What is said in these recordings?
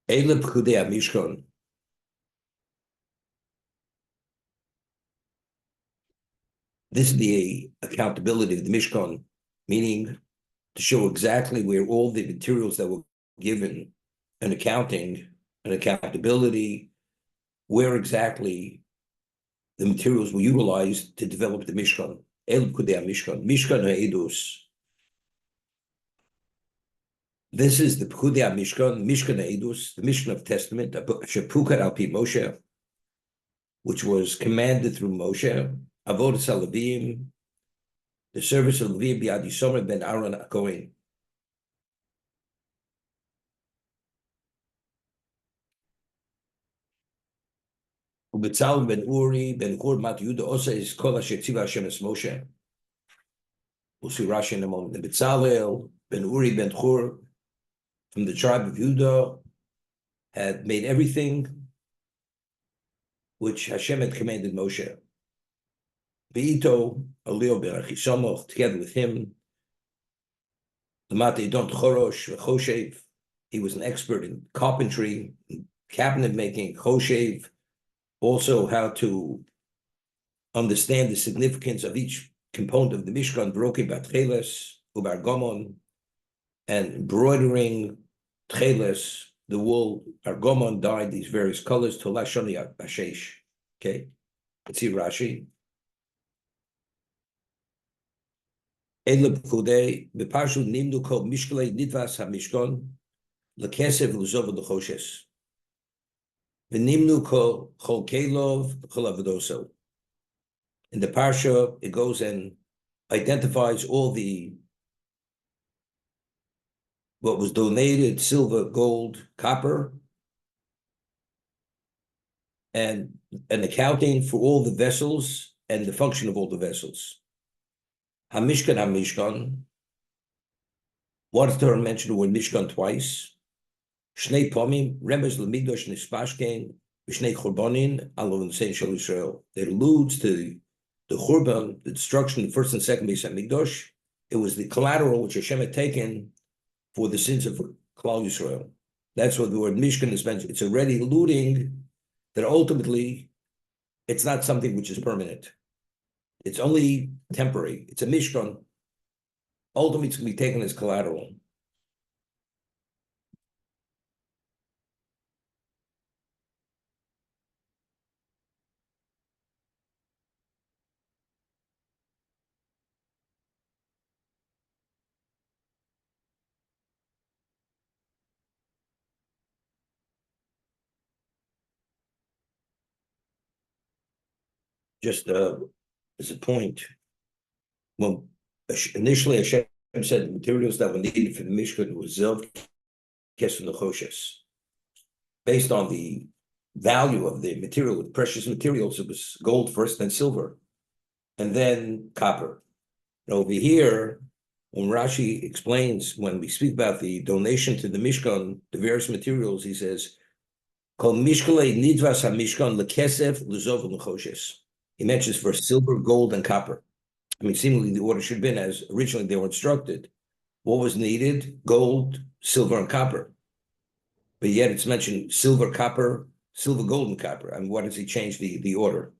Eile Pekudei Mishkan. This is the accountability of the Mishkan, meaning to show exactly where all the materials that were given, an accounting, an accountability, where exactly the materials were utilized to develop the Mishkan. El Pekudei Mishkan, Mishkan Ha'edus. This is the Pekudei Mishkan, Mishkan Ha'edus, the Mishkan of Testament, Shepukad Al Pi Moshe, which was commanded through Moshe, Avodas HaLevim, the service of Levi Biad Yisomar ben Aaron HaKohen. Ubetzalel ben Uri ben Hur Mat Yuda Osa is Kol Asher Tziva Hashem Es Moshe. We'll see Rashi in a moment. And Betzalel ben Uri ben Hur from the tribe of Judah had made everything which Hashem had commanded Moshe. Beito Elio ben Achisamoch, together with him, Lamate Don Chorosh Choshev. He was an expert in carpentry, cabinet making, Choshev, also how to understand the significance of each component of the Mishkan, Broke Batcheles, Ubar Gomon, and embroidering Tcheles, the wool, Argomon dyed these various colors, Tolashoni Bashesh. Okay, let's see Rashi. Eleb Kudei, Beparshu Nimnu Kol Mishkalei Nidvas HaMishkan, Lekesev Luzov Lechoshes. V'nimnu Kol Kelov Kol Avodoso. In the Parsha, it goes and identifies all the what was donated, silver, gold, copper, and an accounting for all the vessels and the function of all the vessels. HaMishkan, HaMishkan. What term mentioned the word Mishkan twice? Shnei Pomim, Remez L'Migdosh Nishpashkein, Shnei Churbanin, Alon Sein Shal Yisrael. It alludes to the Churban, the destruction of the first and second base of Migdosh. It was the collateral which Hashem had taken for the sins of Klal Yisrael. That's what the word Mishkan is mentioned. It's already alluding that ultimately it's not something which is permanent. It's only temporary. It's a Mishkan. Ultimately, it's going to be taken as collateral. Just as a point, well, initially Hashem said the materials that were needed for the Mishkan was Zilv, Kesef, Nechoshes. Based on the value of the material, the precious materials, it was gold first, then silver, and then copper. And over here, when Rashi explains, when we speak about the donation to the Mishkan, the various materials, he says, Kol Mishkalei Nidvas HaMishkan Lekesef Luzov Nechoshes. He mentions for silver, gold, and copper. I mean, seemingly the order should have been as originally they were instructed. What was needed? Gold, silver, and copper. But yet it's mentioned silver, copper, silver, gold, and copper. I mean, why does he change the order?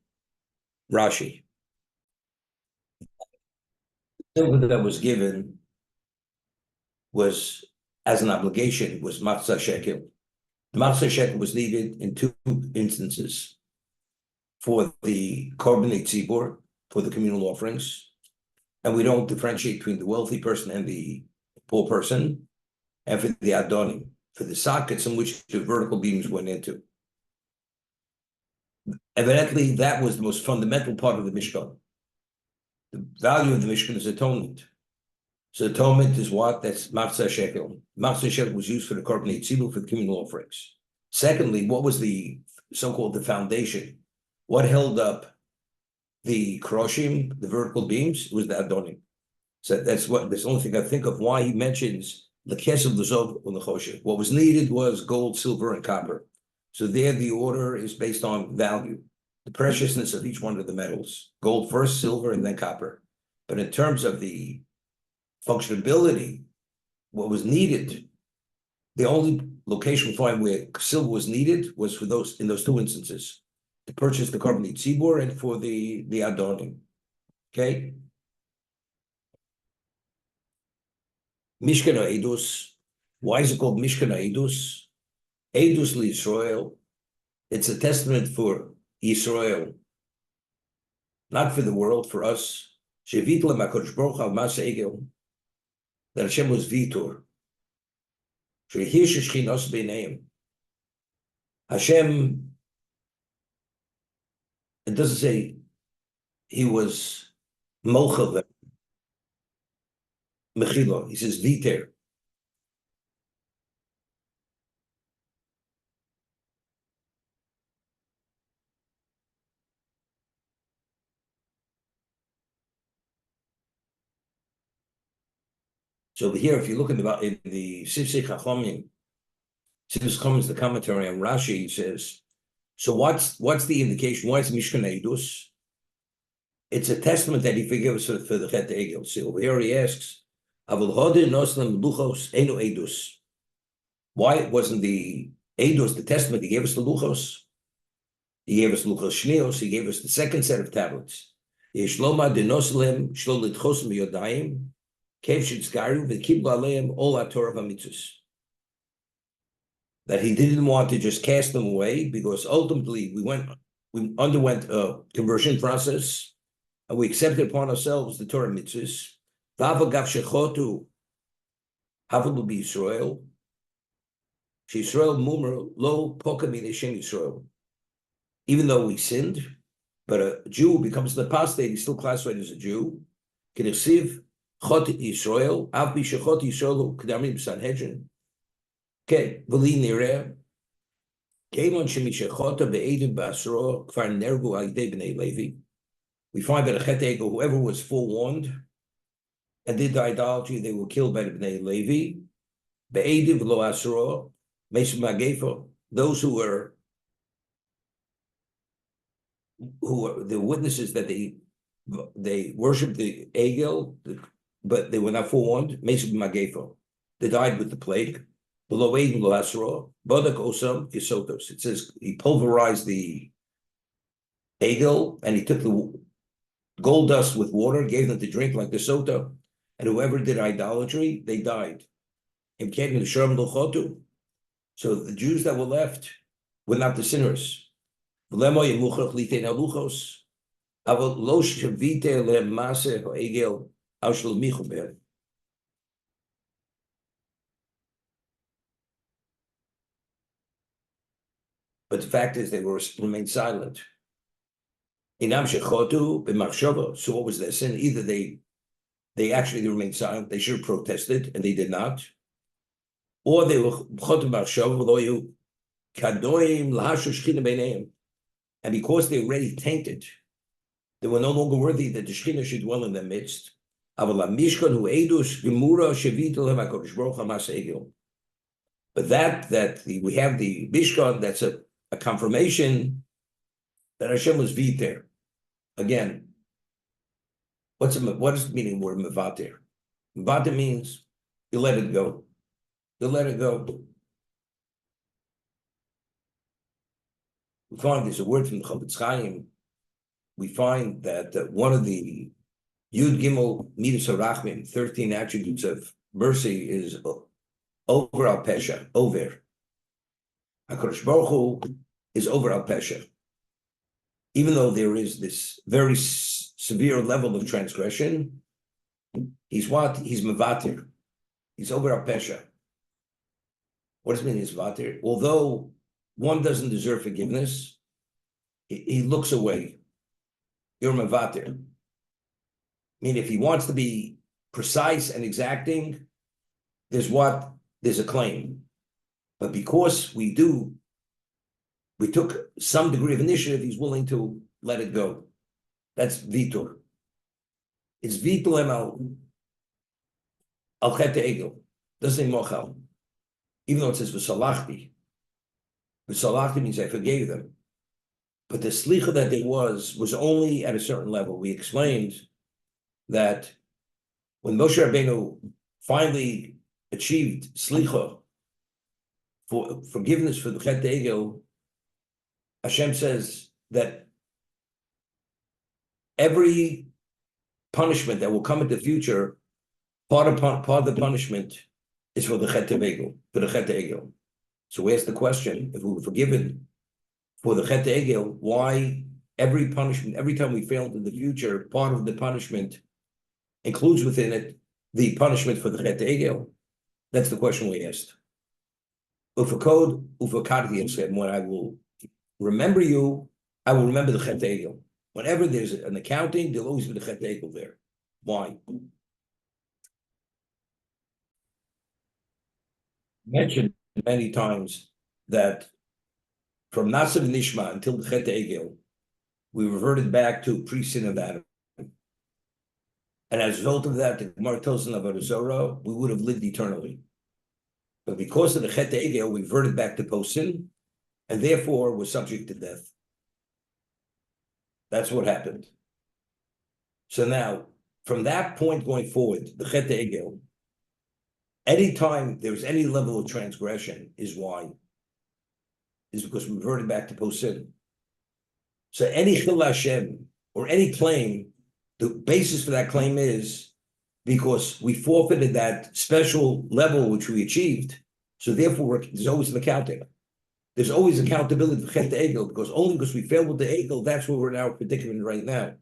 Rashi. The silver that was given was, as an obligation, was matzah shekel. The matzah shekel was needed in two instances. For the korbanei tzibur, for the communal offerings, and we don't differentiate between the wealthy person and the poor person, and for the adonim, for the sockets in which the vertical beams went into. Evidently, that was the most fundamental part of the Mishkan. The value of the Mishkan is atonement. So atonement is what? That's matzah shekel. Matzah shekel was used for the korbanei tzibur, for the communal offerings. Secondly, what was the so-called the foundation? What held up the kroshim, the vertical beams, was the adonim. So that's the only thing I think of why he mentions the kesef, the zov, and the choshev. What was needed was gold, silver, and copper. So there the order is based on value, the preciousness of each one of the metals. Gold first, silver, and then copper. But in terms of the functionability, what was needed, the only location we find where silver was needed was for those in those two instances, to purchase the carbon tzibur and for the adonim. Okay. Mishkan Edus. Why is it called Mishkan Edus? Edus Israel. It's a testament for Israel, not for the world, for us. That Hashem was Vitor. Hashem, it doesn't say he was Mochel, Mechilo. He says Viter. So here, if you look in the Sifsei Chachamim, Sifsei Chachamim is the commentary on Rashi. He says, so what's the indication? Why is Mishkan Edus? It's a testament that he forgave us for the Chet Egel. So over here he asks, why wasn't the Edus the testament? He gave us the Luchos. He gave us Luchos Shneos. He gave us the second set of tablets. That he didn't want to just cast them away, because ultimately we underwent a conversion process, and we accepted upon ourselves the Torah mitzvahs. Israel. Even though we sinned, but a Jew who becomes an apostate, he's still classified as a Jew. Chot Yisrael, Av Bishachot Yisrael, Kedamim Sanhedrin. Okay, V'li Nireh, Keimon Shemishachota Be'edim Ba'asro, Kfar Nervu Alidei B'nei Levi. We find that a Chet Egel, whoever was forewarned and did the idolatry, they were killed by the B'nei Levi. Be'edim V'lo Asro, Mesim Magefo, those who were the witnesses that they worshipped the Egel, but they were not forewarned. Mesim Magefo, they died with the plague. It says he pulverized the egel and he took the gold dust with water, gave them to drink like the sota, and whoever did idolatry, they died. So the Jews that were left were not the sinners. But the fact is, they remained silent. So what was their sin? Either they actually remained silent, they should have protested, and they did not, or they were and because they were already tainted, they were no longer worthy that the Shekhinah should dwell in their midst. But we have the Mishkan, that's a confirmation that Hashem was Viter. Again, what does the meaning of the word Mevater? Mevater means you let it go. You let it go. We find there's a word from the Chofetz Chaim. We find that one of the Yud Gimel Midas HaRachmim, 13 attributes of mercy, is over al Pesha, over. HaKadosh Baruch Hu is over al Pesha. Even though there is this very severe level of transgression, he's what? He's Mevater. He's over al Pesha. What does it mean he's Mevater? Although one doesn't deserve forgiveness, he looks away. You're Mevater. I mean, if he wants to be precise and exacting, there's a claim. But because we took some degree of initiative, he's willing to let it go. That's Vitor. It's Vitor al Chet Egel. Doesn't say Mochal. Even though it says V'salachti. V'salachti means I forgave them. But the slicha that there was only at a certain level. We explained that when Moshe Rabbeinu finally achieved slicha for forgiveness for the Chet Egel, Hashem says that every punishment that will come in the future, part of the punishment is for the Chet Egel, for the Chet Egel. So we ask the question: if we were forgiven for the Chet Egel, why every punishment, every time we fail in the future, part of the punishment includes within it the punishment for the Chet Egel? That's the question we asked. Ufakod, Ufakadiyam said, when I will remember you, I will remember the Chet Egel. Whenever there's an accounting, there'll always be the Chet Egel there. Why? Mentioned many times that from Nasa and Nishma until the Chet Egel, we reverted back to pre-sin of Adam. And as a result of that, the Gemara tells in Avodah Zarah, we would have lived eternally. But because of the Chet Egel, we reverted back to post-sin, and therefore we're subject to death. That's what happened. So now, from that point going forward, the Chet Egel, anytime there's any level of transgression, is why? Is because we reverted back to post-sin. So any Chil Hashem, or any claim, the basis for that claim is because we forfeited that special level which we achieved. So therefore, there's always an accounting. There's always accountability for Chet Egel, because only because we failed with the Egel, that's where we're in our predicament right now.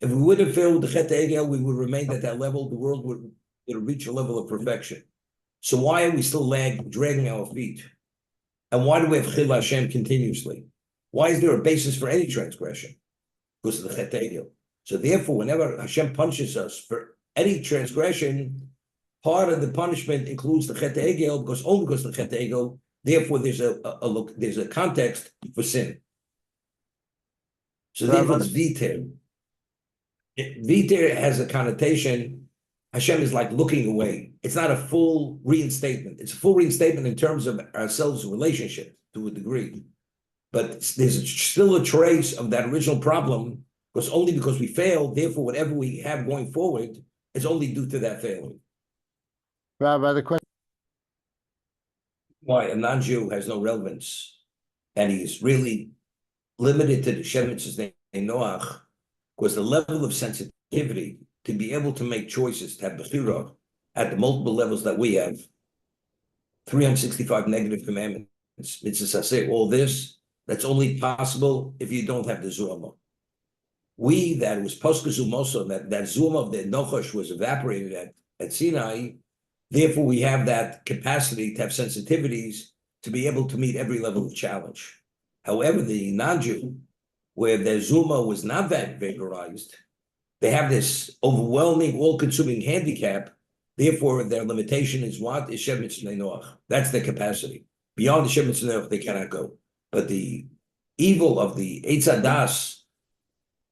If we would have failed with the Chet Egel, we would remain at that level. The world would reach a level of perfection. So why are we still dragging our feet? And why do we have Chil Hashem continuously? Why is there a basis for any transgression? Because of the Chet Egel. So therefore, whenever Hashem punishes us for any transgression, part of the punishment includes the Chet Egel, because only because of the Chet Egel, therefore there's a context for sin. So therefore it's Viter. Viter has a connotation, Hashem is like looking away. It's not a full reinstatement. It's a full reinstatement in terms of ourselves' relationship to a degree. But there's still a trace of that original problem, because only because we failed, therefore whatever we have going forward is only due to that failing. Rabbi, the question. Why a non-Jew has no relevance, and he's really limited to the Shem Mitzvahs Noach, because the level of sensitivity to be able to make choices, to have bechira at the multiple levels that we have, 365 negative commandments, mitzvahs, I say all this, that's only possible if you don't have the Zuma. That was Posca Zumoso, that Zuma of the Nochash was evaporated at Sinai. Therefore, we have that capacity to have sensitivities to be able to meet every level of challenge. However, the non-Jew, where their Zuma was not that vaporized, they have this overwhelming, all-consuming handicap. Therefore, their limitation is what? Is Shem Mitzvah Noach. That's their capacity. Beyond the Shem Mitzvah Noach, they cannot go. But the evil of the Eitz Hadas,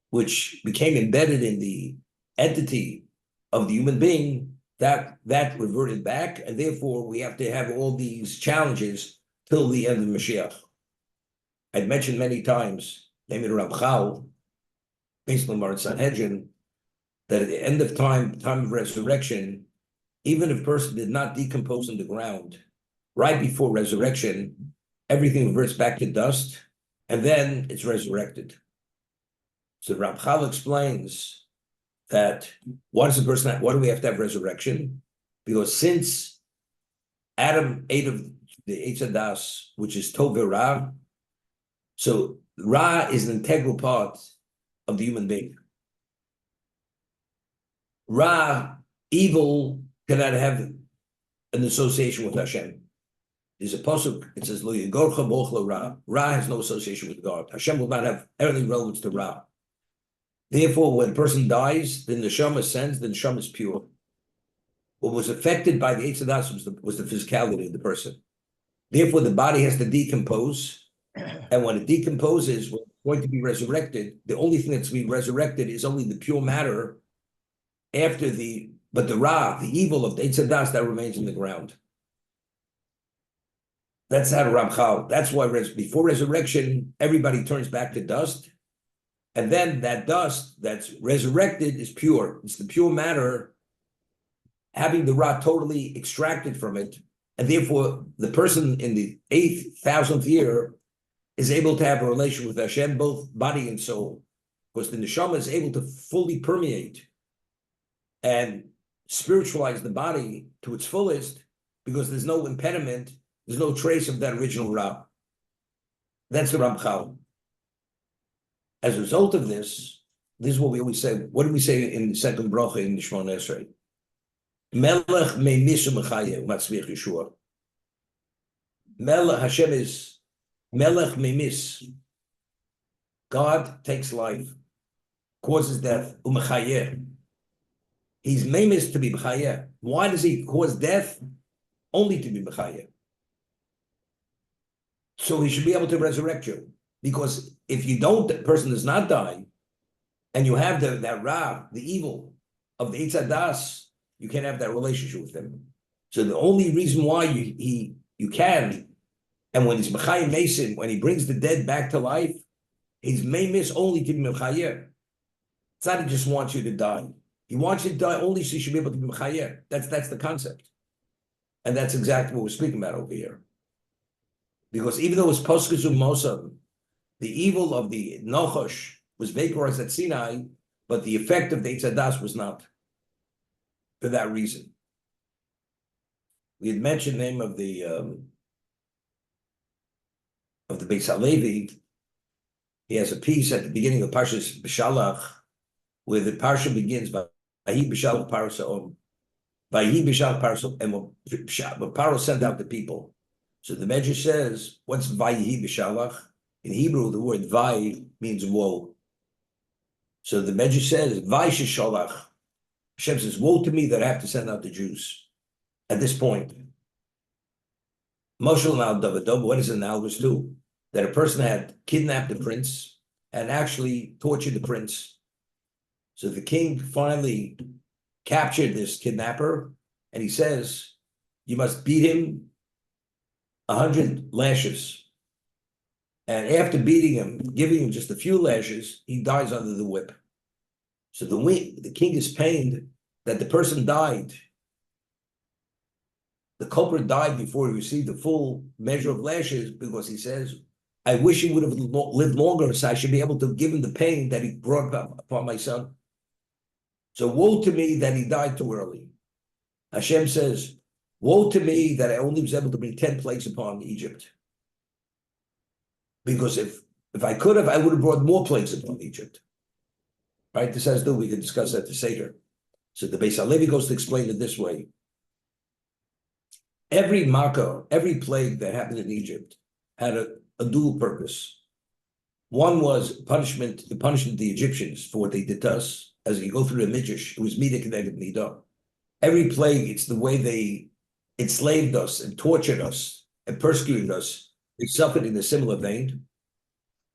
which became embedded in the entity of the human being, that reverted back, and therefore we have to have all these challenges till the end of Mashiach. I'd mentioned many times, namely Ramchal, based on Marat Sanhedrin, that at the end of time of resurrection, even if a person did not decompose in the ground, right before resurrection, everything reverts back to dust, and then it's resurrected. So Ramchal explains that why do we have to have resurrection? Because since Adam ate of the Eitz Hadas, which is Tov Ra, so Ra is an integral part of the human being. Ra, evil, cannot have an association with Hashem. There's a pasuk, it says, Lo yigorcha bochla Ra. Ra has no association with God. Hashem will not have any relevance to Ra. Therefore, when a person dies, the neshama ascends, the neshama is pure. What was affected by the Eitz Hadas was the physicality of the person. Therefore, the body has to decompose, and when it decomposes, when it's going to be resurrected, the only thing that's being resurrected is only the pure matter but the Ra, the evil of the Eitz Hadas, that remains in the ground. That's how Ramchal. That's why before resurrection, everybody turns back to dust. And then that dust that's resurrected is pure. It's the pure matter, having the Ra totally extracted from it. And therefore, the person in the 8,000th year is able to have a relation with Hashem, both body and soul, because the neshama is able to fully permeate and spiritualize the body to its fullest, because there's no impediment, there's no trace of that original Ra. That's the Ramchal. As a result of this is what we always say. What do we say in the second bracha in the Shemona Esrei? Melech me'misu mechaye u'matzmiach Yeshua. Melech, Hashem is Melech me'mis. God takes life, causes death, u'mechaye. He's me'mis to be mechaye. Why does he cause death? Only to be mechaye. So he should be able to resurrect you. Because if you don't, the person does not die, and you have that Ra, the evil of the Eitz Hadas, you can't have that relationship with him. So the only reason why you can, and when he's Mechayim Mason, when he brings the dead back to life, he's Meimis only to be Mechayim. It's not he just wants you to die. He wants you to die only so you should be able to be Mechayim. That's the concept. And that's exactly what we're speaking about over here. Because even though it's Poskazum Mosam, the evil of the Nochosh was vaporized at Sinai, but the effect of the Eitz Hadas was not. For that reason. We had mentioned the name of the Beis Halevi. He has a piece at the beginning of Parshas B'Shalach, where the parsha begins by Vayi B'Shalach Parasa'om. Vayi B'Shalach Parasa'om, and when Paro sent out the people. So the Medrash says, what's Vayi B'Shalach? In Hebrew, the word Vayi means woe. So the Medrash says, Vayi Shisholach. Hashem says, woe to me that I have to send out the Jews. At this point, Moshe now Davidob, what is analogous to? That a person had kidnapped the prince and actually tortured the prince. So the king finally captured this kidnapper, and he says, you must beat him 100 lashes. And after beating him, giving him just a few lashes, he dies under the whip. So the king is pained that the person died. The culprit died before he received the full measure of lashes, because he says, I wish he would have lived longer so I should be able to give him the pain that he brought upon my son. So woe to me that he died too early. Hashem says, woe to me that I only was able to bring 10 plagues upon Egypt. Because if I could have, I would have brought more plagues upon Egypt. Right? This has to do, we can discuss that to Seder. So the Beis Halevi goes to explain it this way. Every Makkah, every plague that happened in Egypt had a dual purpose. One was punishment, the punishment of the Egyptians for what they did to us. As you go through the Midrash, it was Midah connected Midah. Every plague, it's the way they enslaved us and tortured us and persecuted us. They suffered in a similar vein.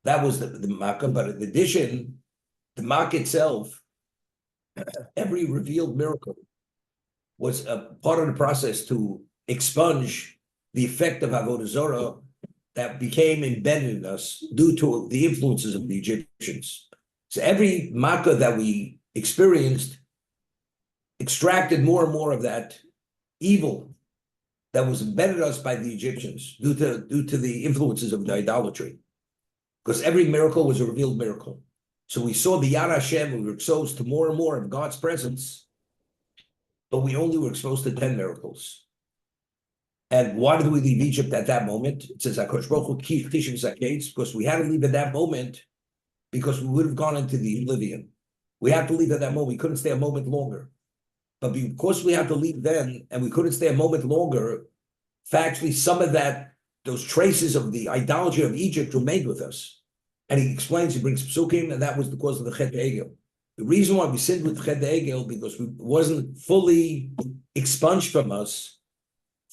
That was the Makkah, but in addition, the Makkah itself, every revealed miracle was a part of the process to expunge the effect of Avodah Zorah that became embedded in us due to the influences of the Egyptians. So every Makkah that we experienced extracted more and more of that evil that was embedded in us by the Egyptians due to the influences of the idolatry. Because every miracle was a revealed miracle. So we saw the Yad Hashem, we were exposed to more and more of God's presence, but we only were exposed to 10 miracles. And why did we leave Egypt at that moment? It says, because we had to leave at that moment because we would have gone into the oblivion. We had to leave at that moment. We couldn't stay a moment longer. But because we had to leave then and we couldn't stay a moment longer, factually, some of those traces of the idolatry of Egypt remained with us. And he explains, he brings psukim, and that was the cause of the Chet Egel. The reason why we sinned with Chet Egel, because it wasn't fully expunged from us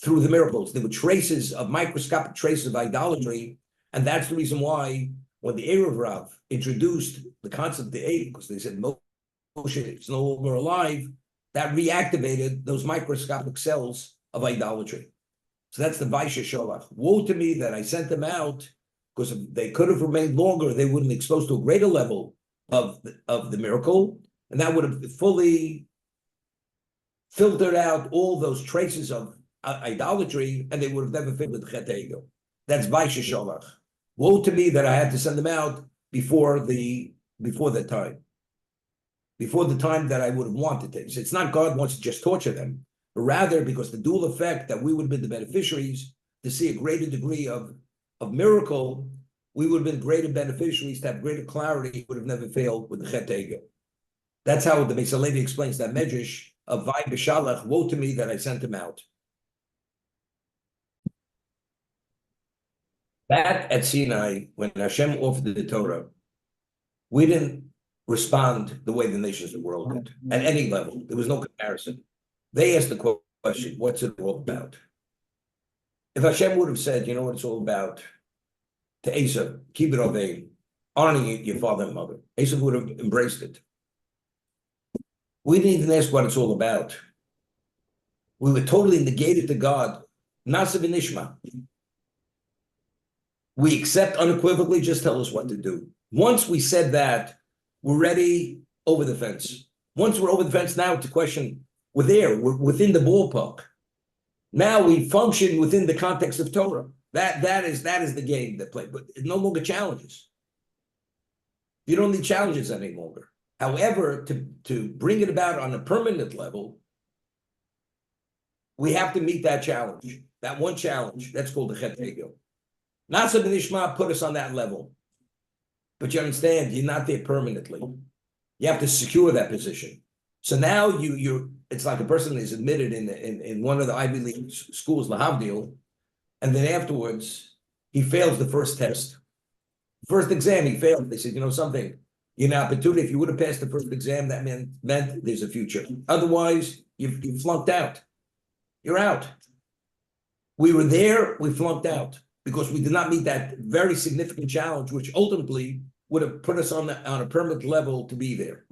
through the miracles. There were traces of microscopic traces of idolatry, and that's the reason why when the Erev Rav introduced the concept of the Eid, because they said Moshe is no longer alive, that reactivated those microscopic cells of idolatry. So that's the Vaisha Sholach. Woe to me that I sent them out, because if they could have remained longer, they wouldn't exposed to a greater level of the miracle, and that would have fully filtered out all those traces of idolatry, and they would have never failed with Chet Egel. That's Vaisha Sholach. Woe to me that I had to send them out before the time. Before the time that I would have wanted to. It's not God wants to just torture them, but rather because the dual effect that we would have been the beneficiaries to see a greater degree of miracle, we would have been greater beneficiaries to have greater clarity, would have never failed with the Chet Egel. That's how the Beis Halevi explains that medrash of Vay B'Shalach, woe to me that I sent him out. That at Sinai, when Hashem offered the Torah, we didn't respond the way the nations of the world did, at any level. There was no comparison. They asked the question, what's it all about? If Hashem would have said, you know what it's all about, to Asa, keep it obeying, honoring your father and mother, Asa would have embraced it. We didn't even ask what it's all about. We were totally negated to God, Nasa v'nishma. We accept unequivocally, just tell us what to do. Once we said that, we're ready over the fence. Once we're over the fence, now it's a question, we're there, we're within the ballpark. Now we function within the context of Torah. That is the game that played, but no longer challenges. You don't need challenges any longer. However, to bring it about on a permanent level, we have to meet that challenge. That one challenge, that's called the Chet Egel. Nasa b'nishma put us on that level. But you understand, you're not there permanently. You have to secure that position. So now you're it's like a person is admitted in one of the Ivy League schools, Lahavdil, and then afterwards he fails the first test. First exam, he failed. They said, you know something, you're an opportunity. If you would have passed the first exam, that meant there's a future. Otherwise, you flunked out. You're out. We were there, we flunked out because we did not meet that very significant challenge, which ultimately would have put us on a permanent level to be there.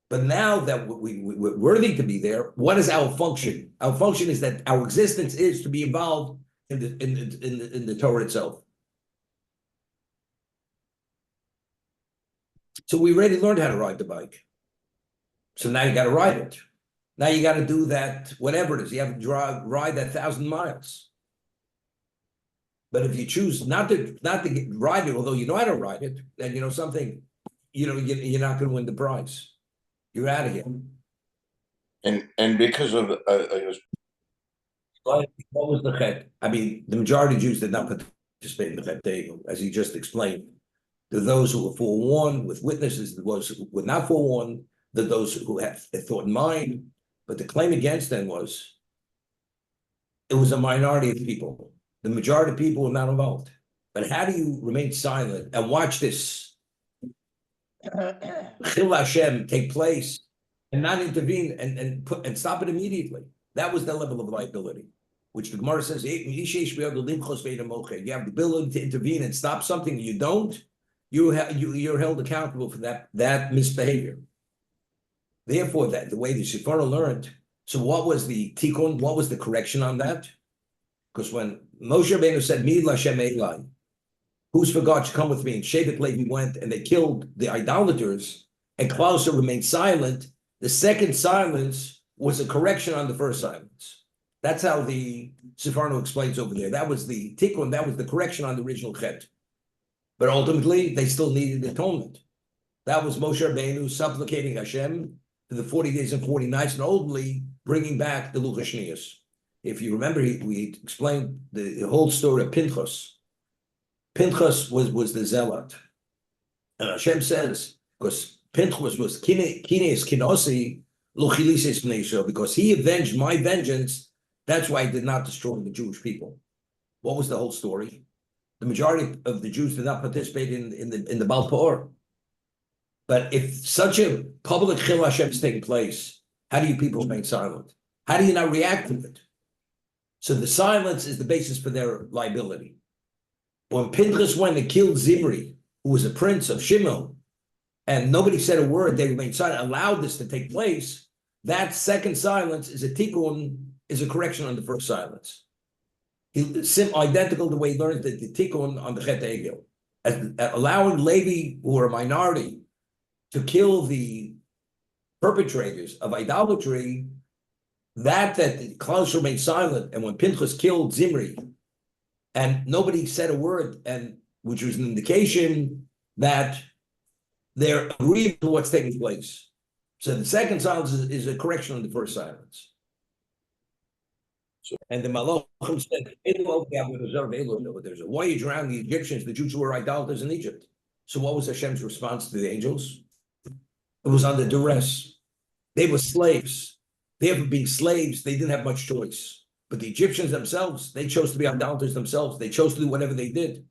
But now that we're worthy to be there, what is our function? Our function is that our existence is to be involved in the Torah itself. So we already learned how to ride the bike. So now you got to ride it. Now you got to do that, whatever it is. You have to ride that 1,000 miles. But if you choose not to ride it, although you know how to ride it, then you know something, you're not going to win the prize. You're out of here. And because of what was the chet? I mean, the majority of Jews did not participate in the chet Egel, as he just explained. There are those who were forewarned with witnesses, those who were not forewarned, there are those who had a thought in mind. But the claim against them was it was a minority of people. The majority of people were not involved. But how do you remain silent and watch this Chil Hashem take place and not intervene and stop it immediately? That was the level of liability, which the Gemara says, you have the ability to intervene and stop something. You don't, you're held accountable for that misbehavior. Therefore, that the way the Shifara learned. So what was the tikkun? What was the correction on that? Because when Moshe Rabbeinu said, "Mi Lashem Eli," who's for God to come with me? And Shevet Levi went and they killed the idolaters, and Klauser remained silent. The second silence was a correction on the first silence. That's how the Sefarno explains over there. That was the tikkun. That was the correction on the original chet. But ultimately, they still needed atonement. That was Moshe Rabbeinu supplicating Hashem for the 40 days and 40 nights, and ultimately bringing back the Luchas Shniyos. If you remember, we explained the whole story of Pinchas. Pinchas was the zealot. And Hashem says, because Pinchas was kines kinosi luchilises pneisho, because he avenged my vengeance, that's why he did not destroy the Jewish people. What was the whole story? The majority of the Jews did not participate in the Baal Peor. But if such a public Chil Hashem is taking place, how do you people remain silent? How do you not react to it? So the silence is the basis for their liability. When Pinchas went and killed Zimri, who was a prince of Shimon, and nobody said a word, they remained silent, allowed this to take place, that second silence is a tikkun, is a correction on the first silence. Identical to the way he learned the tikkun on the Chet Egel. Allowing Levi, who are a minority, to kill the perpetrators of idolatry that Klaus remained silent, and when Pinchas killed Zimri, and nobody said a word, and which was an indication that they're agreeing to what's taking place. So the second silence is a correction on the first silence. And the Malachim said, there's a voyage around the Egyptians, the Jews were idolaters in Egypt. So what was Hashem's response to the angels? It was under duress. They were slaves. Therefore, being slaves, they didn't have much choice. But the Egyptians themselves, they chose to be idolaters themselves. They chose to do whatever they did.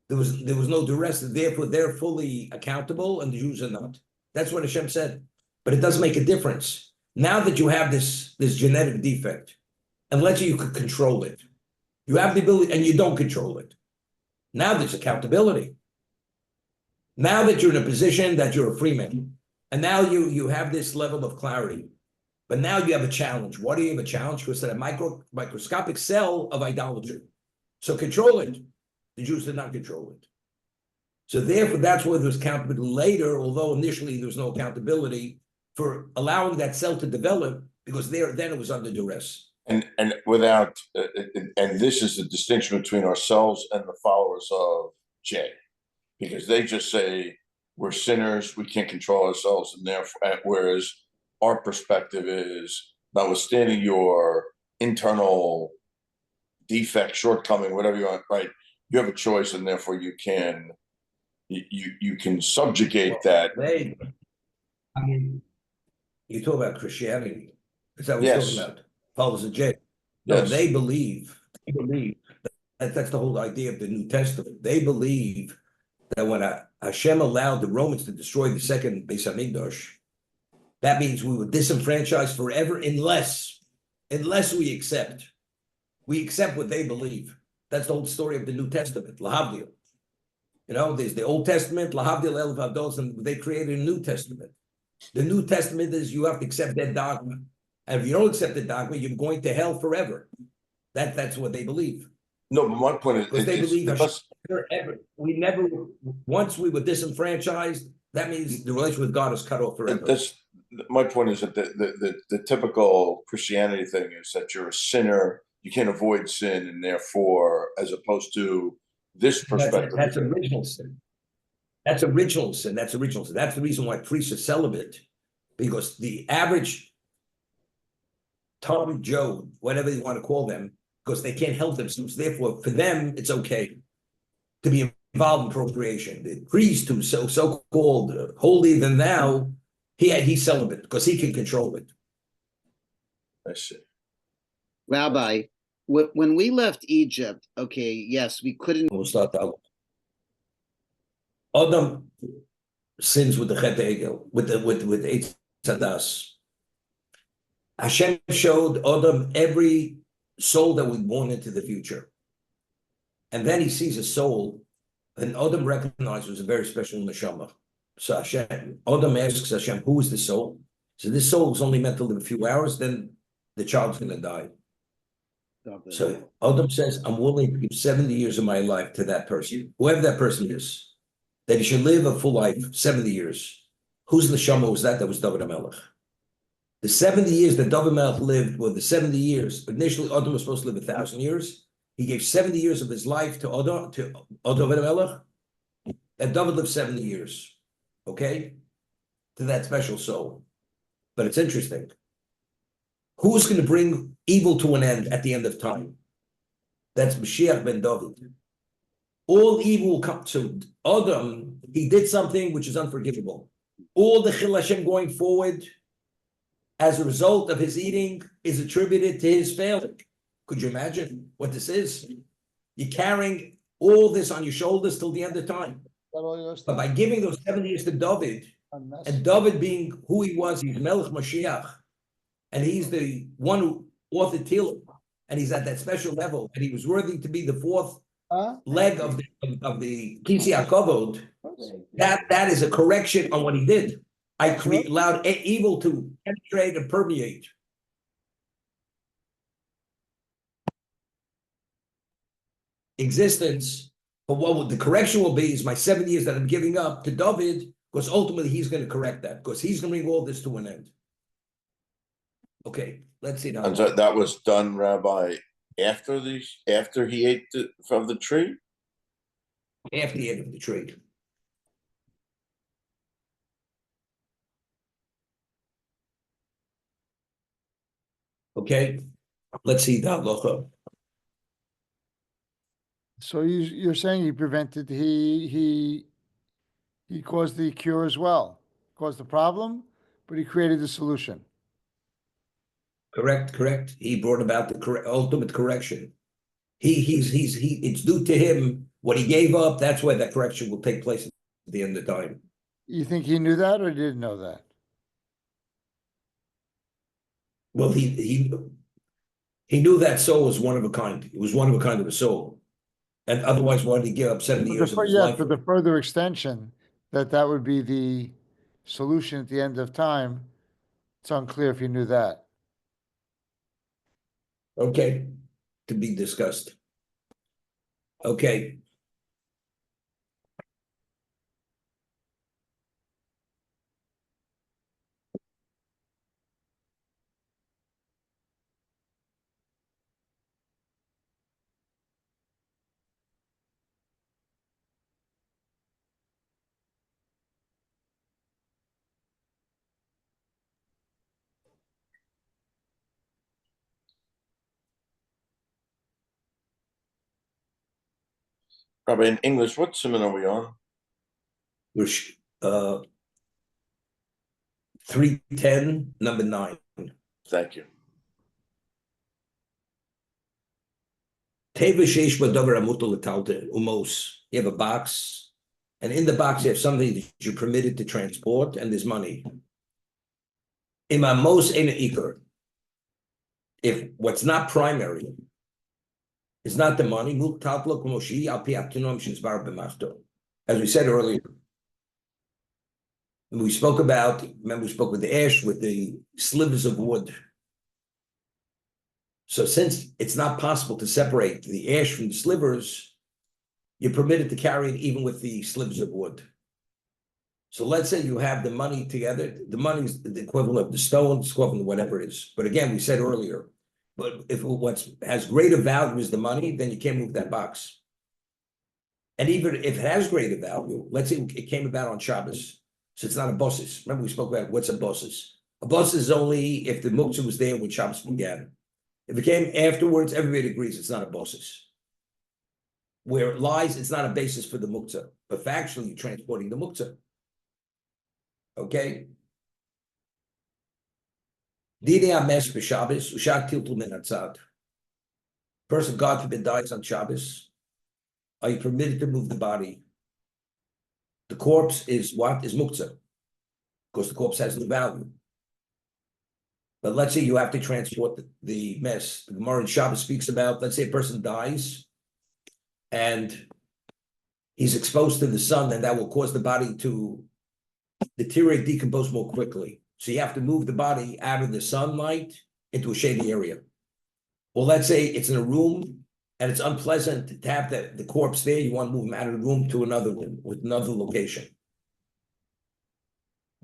There was no duress. Therefore, they're fully accountable, and the Jews are not. That's what Hashem said. But it does make a difference. Now that you have this genetic defect, and let's say you could control it, you have the ability, and you don't control it. Now there's accountability. Now that you're in a position that you're a free man, and now you have this level of clarity. But now you have a challenge. What do you have a challenge? Because it's a microscopic cell of idolatry. So control it. The Jews did not control it. So therefore, that's why there was accountability later, although initially there was no accountability for allowing that cell to develop, because then it was under duress. And without, and this is the distinction between ourselves and the followers of Jay, because they just say we're sinners, we can't control ourselves, and therefore, whereas our perspective is, notwithstanding your internal defect, shortcoming, whatever you want, right? You have a choice, and therefore you can subjugate that. I mean, you talk about Christianity. Is that what Yes. you're talking about? Followers of Jay. No, Yes. they believe that's the whole idea of the New Testament. They believe that when Hashem allowed the Romans to destroy the second Beis Hamikdash, that means we were disenfranchised forever unless we accept what they believe. That's the whole story of the New Testament, Lahavdil. You know, there's the Old Testament, Lahavdil Elef Havdos, and they created a New Testament. The New Testament is you have to accept that dogma. And if you don't accept the dogma, you're going to hell forever. That's what they believe. No, but my point is, Because they believe once we were disenfranchised, that means the relationship with God is cut off forever. that's my point is that the typical Christianity thing is that you're a sinner, you can't avoid sin, and therefore, as opposed to this perspective, that's original sin. That's original sin. That's the reason why priests are celibate, because the average Tom, Joe, whatever you want to call them, because they can't help themselves. Therefore, for them, it's okay to be involved in procreation. The priest who's so-called holier than thou, he's celibate because he can control it. I see. Rabbi, when we left Egypt, okay, yes, we couldn't. We'll start out. Adam sins with the Chet Egel, with Eitz Hadas. Hashem showed Adam every soul that was born into the future. And then he sees a soul, and Adam recognizes was a very special neshama. So Adam asks Hashem, who is the soul? So this soul is only meant to live a few hours, then the child's going to die. So Adam says, I'm willing to give 70 years of my life to that person, whoever that person is, that he should live a full life, 70 years. Whose neshama was that? That was David HaMelech. The 70 years that David HaMelech lived were the 70 years. Initially, Adam was supposed to live 1,000 years. He gave 70 years of his life to David HaMelech, and David lived 70 years, okay? To that special soul. But it's interesting. Who's going to bring evil to an end at the end of time? That's Mashiach ben David. All evil will come to Adam. He did something which is unforgivable. All the Chil Hashem going forward as a result of his eating is attributed to his failing. Could you imagine what this is? You're carrying all this on your shoulders till the end of time. But by giving those 70 years to David, and David being who he was, he's Melech Mashiach, and he's the one who authored Tehillim, and he's at that special level, and he was worthy to be the fourth leg of the Kisi HaKavod. That is a correction on what he did. I allowed evil to penetrate and permeate. Existence, but what the correction will be is my 7 years that I'm giving up to David, because ultimately he's going to correct that, because he's going to bring all this to an end. Okay, let's see now. And that was done, Rabbi, after he ate from the tree? After the end of the tree. Okay, let's see the halacha. So you're saying he prevented, he caused the cure as well, caused the problem, but he created the solution. Correct. He brought about the ultimate correction. It's due to him what he gave up. That's why that correction will take place at the end of the time. You think he knew that or didn't know that? Well, he knew that soul was one of a kind. It was one of a kind of a soul, and otherwise, why did he give up 70 years of his Yes, life? but the further extension that would be the solution at the end of time. It's unclear if he knew that. Okay, to be discussed. Okay. Rabbi, in English, what simon are we on? Which 310, number 9. Thank you. Teva sheish b'davar amutal l'talte umos. You have a box, and in the box you have something that you're permitted to transport, and there's money. Imamos ena ikar. If what's not primary is not the money, as we said earlier, we spoke about, remember we spoke with the ash, with the slivers of wood. So since it's not possible to separate the ash from the slivers, you're permitted to carry it even with the slivers of wood. So let's say you have the money together, the money is the equivalent of the stone, it's equivalent to whatever it is. But again, we said earlier, but if what has greater value is the money, then you can't move that box. And even if it has greater value, let's say it came about on Shabbos, so it's not a bosses. Remember we spoke about what's a bosses. A bosses is only if the muktzah was there when Shabbos began. If it came afterwards, everybody agrees it's not a bosses. Where it lies, it's not a basis for the muktzah, but factually you're transporting the muktzah. Okay? Person, God forbid, dies on Shabbos. Are you permitted to move the body? The corpse is what? Is muktzah. Because the corpse has no value. But let's say you have to transport the mess. The Gemara in Shabbos speaks about, let's say a person dies and he's exposed to the sun, and that will cause the body to deteriorate, decompose more quickly. So you have to move the body out of the sunlight into a shady area. Or let's say it's in a room and it's unpleasant to have the corpse there. You want to move him out of the room to another room with another location.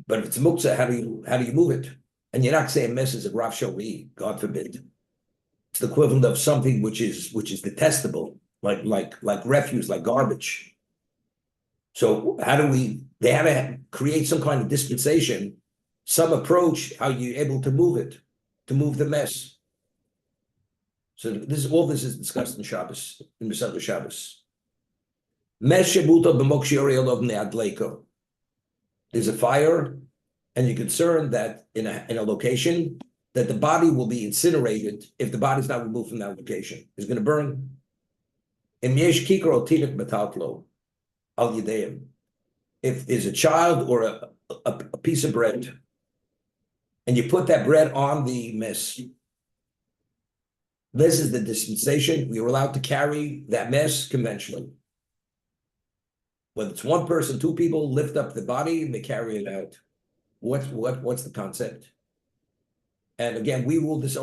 But if it's muktzah, how do you move it? And you're not saying mess is a Rav Shori, God forbid. It's the equivalent of something which is detestable, like refuse, like garbage. So how do they had to create some kind of dispensation, some approach, how you're able to move it, to move the mess. So all this is discussed in Shabbos, in Masechta Shabbos. There's a fire, and you're concerned that in a location that the body will be incinerated if the body's not removed from that location. It's going to burn. If there's a child or a piece of bread, and you put that bread on the mess, this is the dispensation. We are allowed to carry that mess conventionally. Whether it's one person, two people, lift up the body and they carry it out. What's the concept? And again, we rule this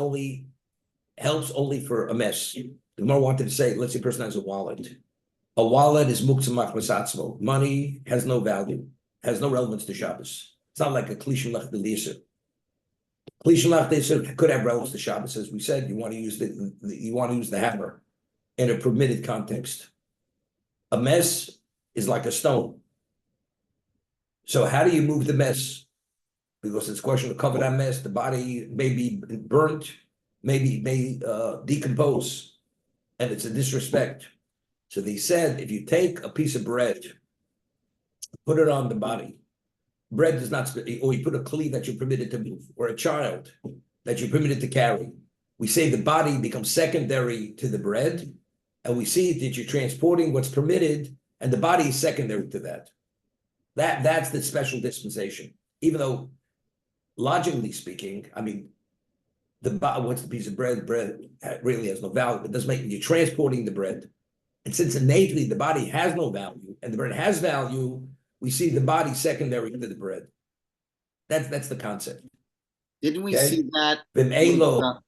helps only for a mess. The Gemara wanted to say, let's say a person has a wallet. A wallet is muktzah machmasatzmo. Money has no value, has no relevance to Shabbos. It's not like a klishim lech delisa. Klishalach, they said, could have relatives to Shabbos, as we said, you want to use the hammer in a permitted context. A mess is like a stone. So how do you move the mess? Because it's a question of cover that mess, the body may be burnt, may decompose, and it's a disrespect. So they said, if you take a piece of bread, put it on the body, bread does not, or you put a kli that you're permitted to move, or a child that you're permitted to carry. We say the body becomes secondary to the bread, and we see that you're transporting what's permitted, and the body is secondary to that. That's the special dispensation. Even though, logically speaking, I mean, what's the piece of bread? Bread really has no value. It doesn't make, you're transporting the bread. And since innately the body has no value, and the bread has value, we see the body secondary to the bread. That's the concept. Didn't we Okay. see that? V'meilo.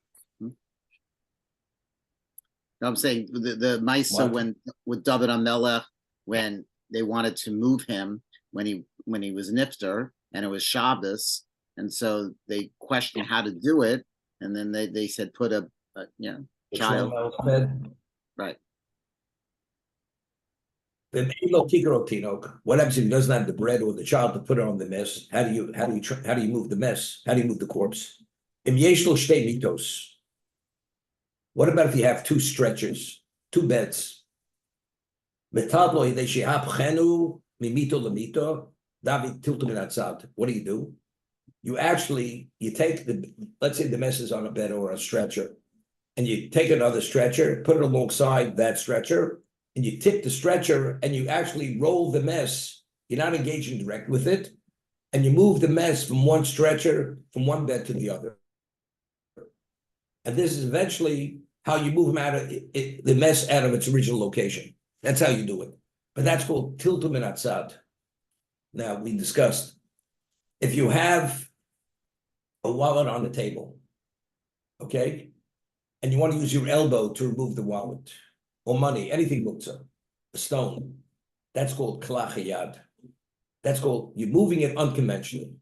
No, I'm saying the Maisa What? with David Amelech, when they wanted to move him when he was Nifter and it was Shabbos, and so they questioned how to do it, and then they said put a child. Right. What happens if he doesn't have the bread or the child to put it on the mess? How do you move the mess? How do you move the corpse? What about if you have two stretchers, two beds? What do you do? You take let's say the mess is on a bed or a stretcher, and you take another stretcher, put it alongside that stretcher, and you tip the stretcher, and you actually roll the mess. You're not engaging direct with it, and you move the mess from one stretcher, from one bed to the other. And this is eventually how you move them out of the mess out of its original location. That's how you do it. But that's called tiltum and atzad. Now, we discussed, if you have a wallet on the table, okay, and you want to use your elbow to remove the wallet, or money, anything muktzah, a stone, that's called klachayad. That's called, you're moving it unconventionally.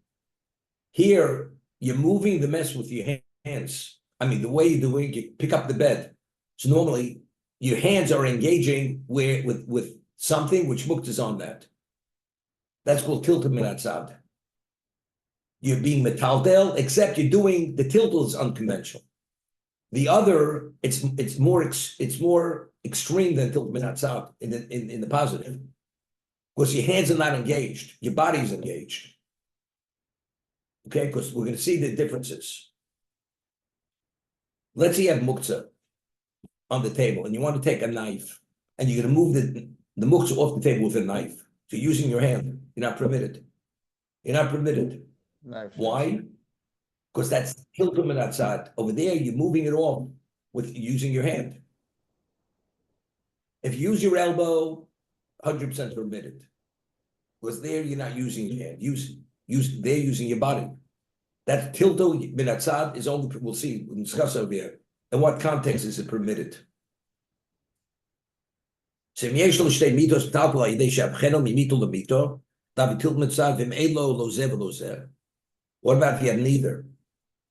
Here, you're moving the mess with your hands. I mean, the way you're doing, you pick up the bed. So normally, your hands are engaging with something which muktzah is on that. That's called tiltum min atzad. You're being metaldel, except you're doing, the tiltul is unconventional. The other, it's more extreme than tiltum min atzad in the positive. Because your hands are not engaged, your body's engaged. Okay, because we're going to see the differences. Let's say you have muktzah on the table, and you want to take a knife, and you're going to move the muktzah off the table with a knife. So using your hand, you're not permitted. You're not permitted. Knife. Why? Because that's tiltum min atzad. Over there, you're moving it off with using your hand. If you use your elbow, 100% permitted. Because there you're not using your hand. They're using your body. That tiltum min atzad is only, we'll see, we'll discuss over here. In what context is it permitted? So what about if you have neither?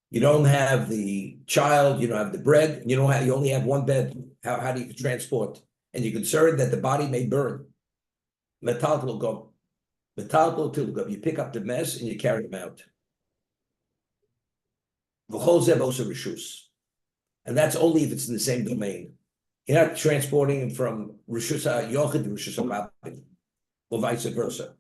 You don't have the child, you don't have the bread, you only have one bed. How do you transport? And you're concerned that the body may burn. Metal. You pick up the mess and you carry them out. And that's only if it's in the same domain. You're not transporting them from Rishus HaYochid to Rishus HaRabbi, or vice versa.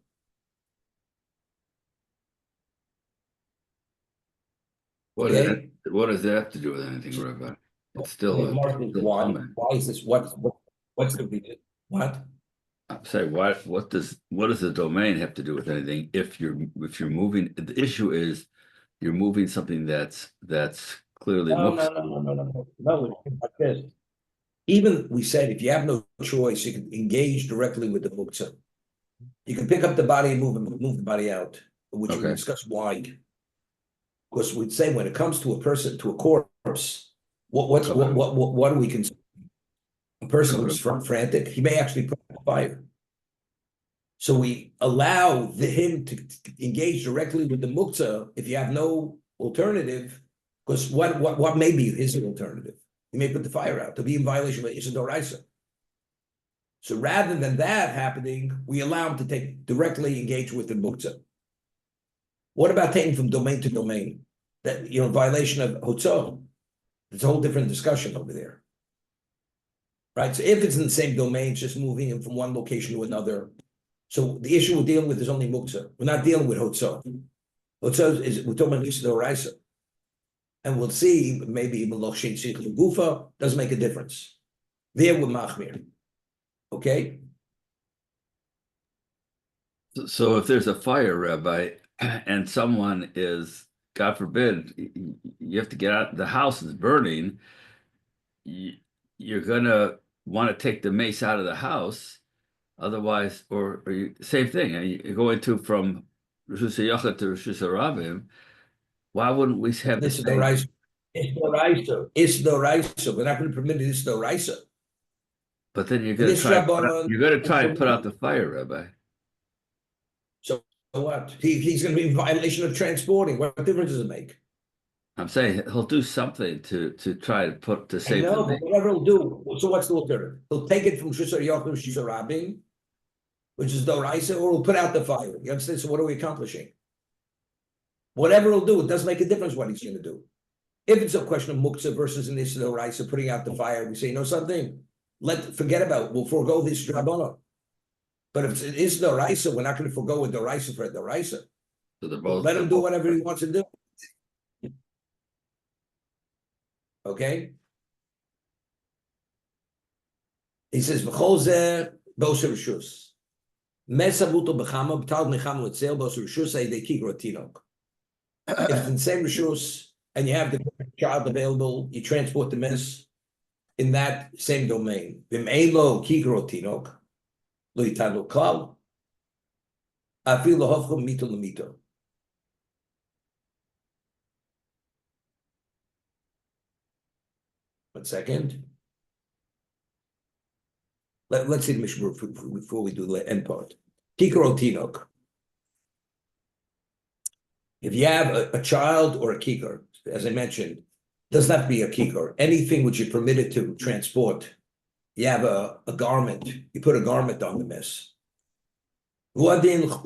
What does that have to do with anything, Rabbi? It's still Why is this? What's the reason? What? I'm saying, what does the domain have to do with anything? If you're moving, the issue is you're moving something that's clearly No. Like this. Even we said if you have no choice, you can engage directly with the muktzah. You can pick up the body and move the body out, which we discuss why. Because we'd say when it comes to a person, to a corpse, what do we consider? A person who's frantic, he may actually put out fire. So we allow him to engage directly with the muktzah if you have no alternative, Because what may be his alternative? He may put the fire out to be in violation of Issa Doraisa. So rather than that happening, we allow him to directly engage with the muktzah. What about taking from domain to domain? That, violation of hotzah. It's a whole different discussion over there. Right? So if it's in the same domain, it's just moving him from one location to another. So the issue we're dealing with is only muktzah. We're not dealing with hotzah. Hotzah is, we're talking about Issa Doraisa. And we'll see, maybe even Lochshin Sikh Gufa doesn't make a difference. There with Machmir. Okay? So if there's a fire, Rabbi, and someone is, God forbid, you have to get out, the house is burning, you're gonna want to take the mace out of the house, otherwise, or same thing, you go into from Rosh Hashanah to Rosh Hashanah, why wouldn't we have the It's same? Doraisa. It's Doraisa. We're not going to permit it. It's Doraisa. But then you're This gonna Rabbanon- try and put out the fire, Rabbi. So what? He's going to be in violation of transporting. What difference does it make? I'm saying he'll do something to try to I save know, the but whatever he'll do. So what's the alternative? He'll take it from Shisar Yochim Shisar Rabin, which is Doraisa, or he'll put out the fire. You understand? So what are we accomplishing? Whatever he'll do, it doesn't make a difference what he's going to do. If it's a question of muktzah versus an issue of Doraisa, putting out the fire, we say, you know something? Forget about it. We'll forego this Rabbanon. But if it is Doraisa, we're not going to forego a Doraisa for a Doraisa. So they're both, Let him do whatever he wants to do. Okay? He says, V'chol zeh boser rishus. Mesabuto b'chama, b'tal nechama l'tzel boser rishus, ayidei kikro tinok. If it's in the same rishus, and you have the child available, you transport the mess in that same domain. V'im eilo kikro tinok, lo yitanu klal, afil lohofcho mito lemito. One second. Let's see the Mishnah before we do the end part. Kikro tinok. If you have a child or a kikar, as I mentioned, doesn't have to be a kikar. Anything which is permitted to transport. You have a garment. You put a garment on the mess. What do you have to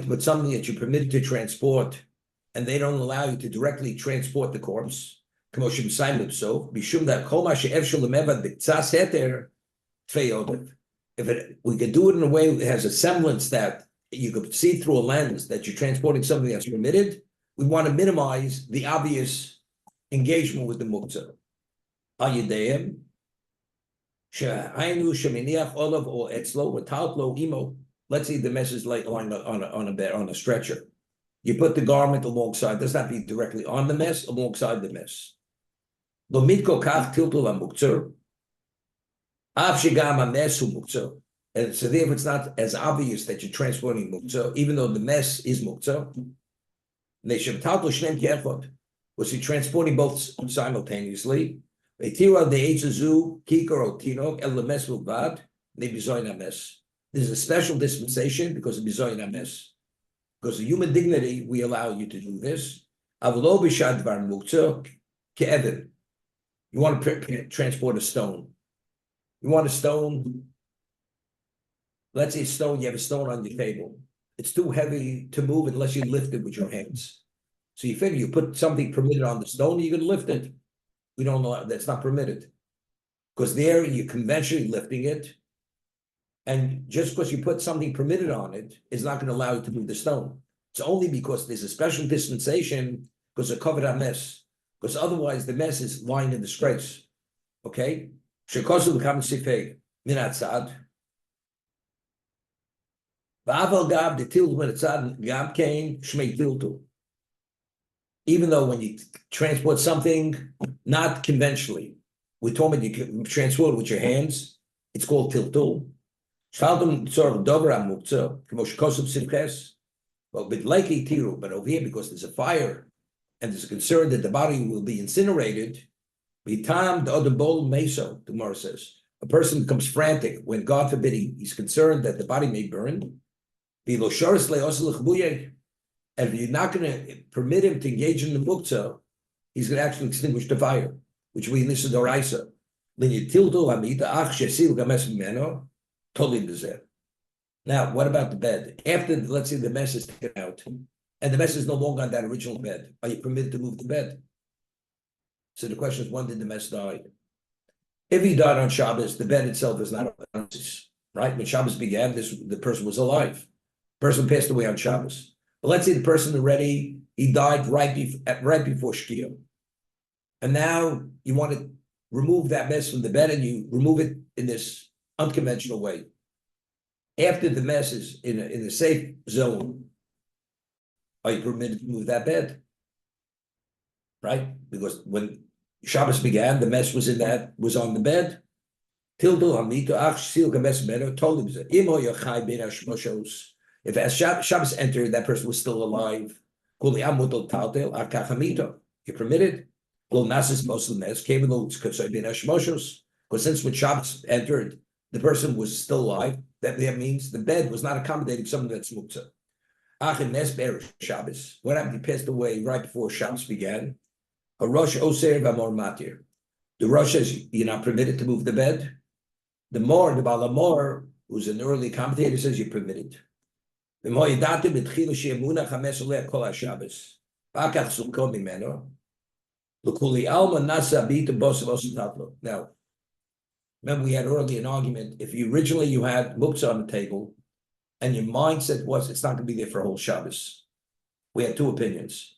put something that you're permitted to transport, and they don't allow you to directly transport the corpse? We could do it in a way that has a semblance that you could see through a lens that you're transporting something that's permitted, we want to minimize the obvious engagement with the muktzah. Let's say the mess is like lying on a bed, on a stretcher. You put the garment alongside, does not be directly on the mess, alongside the mess. And so therefore it's not as obvious that you're transporting muktzah, even though the mess is muktzah. Was he transporting both simultaneously? There's a special dispensation because of bizoyin hames. Because of human dignity, we allow you to do this. You want to transport a stone. You want a stone, let's say stone, you have a stone on your table. It's too heavy to move unless you lift it with your hands. So you figure you put something permitted on the stone, you're going to lift it. We don't know, that's not permitted. Because there you're conventionally lifting it. And just because you put something permitted on it is not going to allow you to move the stone. It's only because there's a special dispensation because of covered on mess. Because otherwise the mess is lying in disgrace. Okay? Shekosu become sifeg minatzad. Va'aval gab the tilt minatzad gab came shmei tiltu. Even though when you transport something not conventionally, we told me you can transport it with your hands. It's called tiltul. Shaltum sort of dover amukza k'moshkosu sifches. Well, but likely tiru, but over here because there's a fire and there's a concern that the body will be incinerated. Bitam the other bowl meso, the Gemara says. A person becomes frantic when, God forbid, he's concerned that the body may burn. V'lo shoris le'osel l'chbuyeh. And if you're not going to permit him to engage in the muktzah, he's going to actually extinguish the fire, which we listen to Raisa. Now, what about the bed? After, let's say, the mess is taken out, and the mess is no longer on that original bed, are you permitted to move the bed? So the question is, when did the mess die? If he died on Shabbos, the bed itself is not on Shabbos, right? When Shabbos began, the person was alive. The person passed away on Shabbos. But let's say the person already, he died right before Shkia. And now you want to remove that mess from the bed, and you remove it in this unconventional way. After the mess is in a safe zone, are you permitted to move that bed? Right? Because when Shabbos began, the mess was on the bed. If as Shabbos entered, that person was still alive. You're permitted. Because since when Shabbos entered, the person was still alive, that means the bed was not accommodating someone that's muktzah. Shabbos. What happened? He passed away right before Shabbos began. A rosh oser v'amor matir. The rosh says you're not permitted to move the bed. The balamor, who's an early commentator, says you're permitted. Now, remember we had earlier an argument. If originally you had muktzah on the table, and your mindset was it's not going to be there for a whole Shabbos, we had two opinions.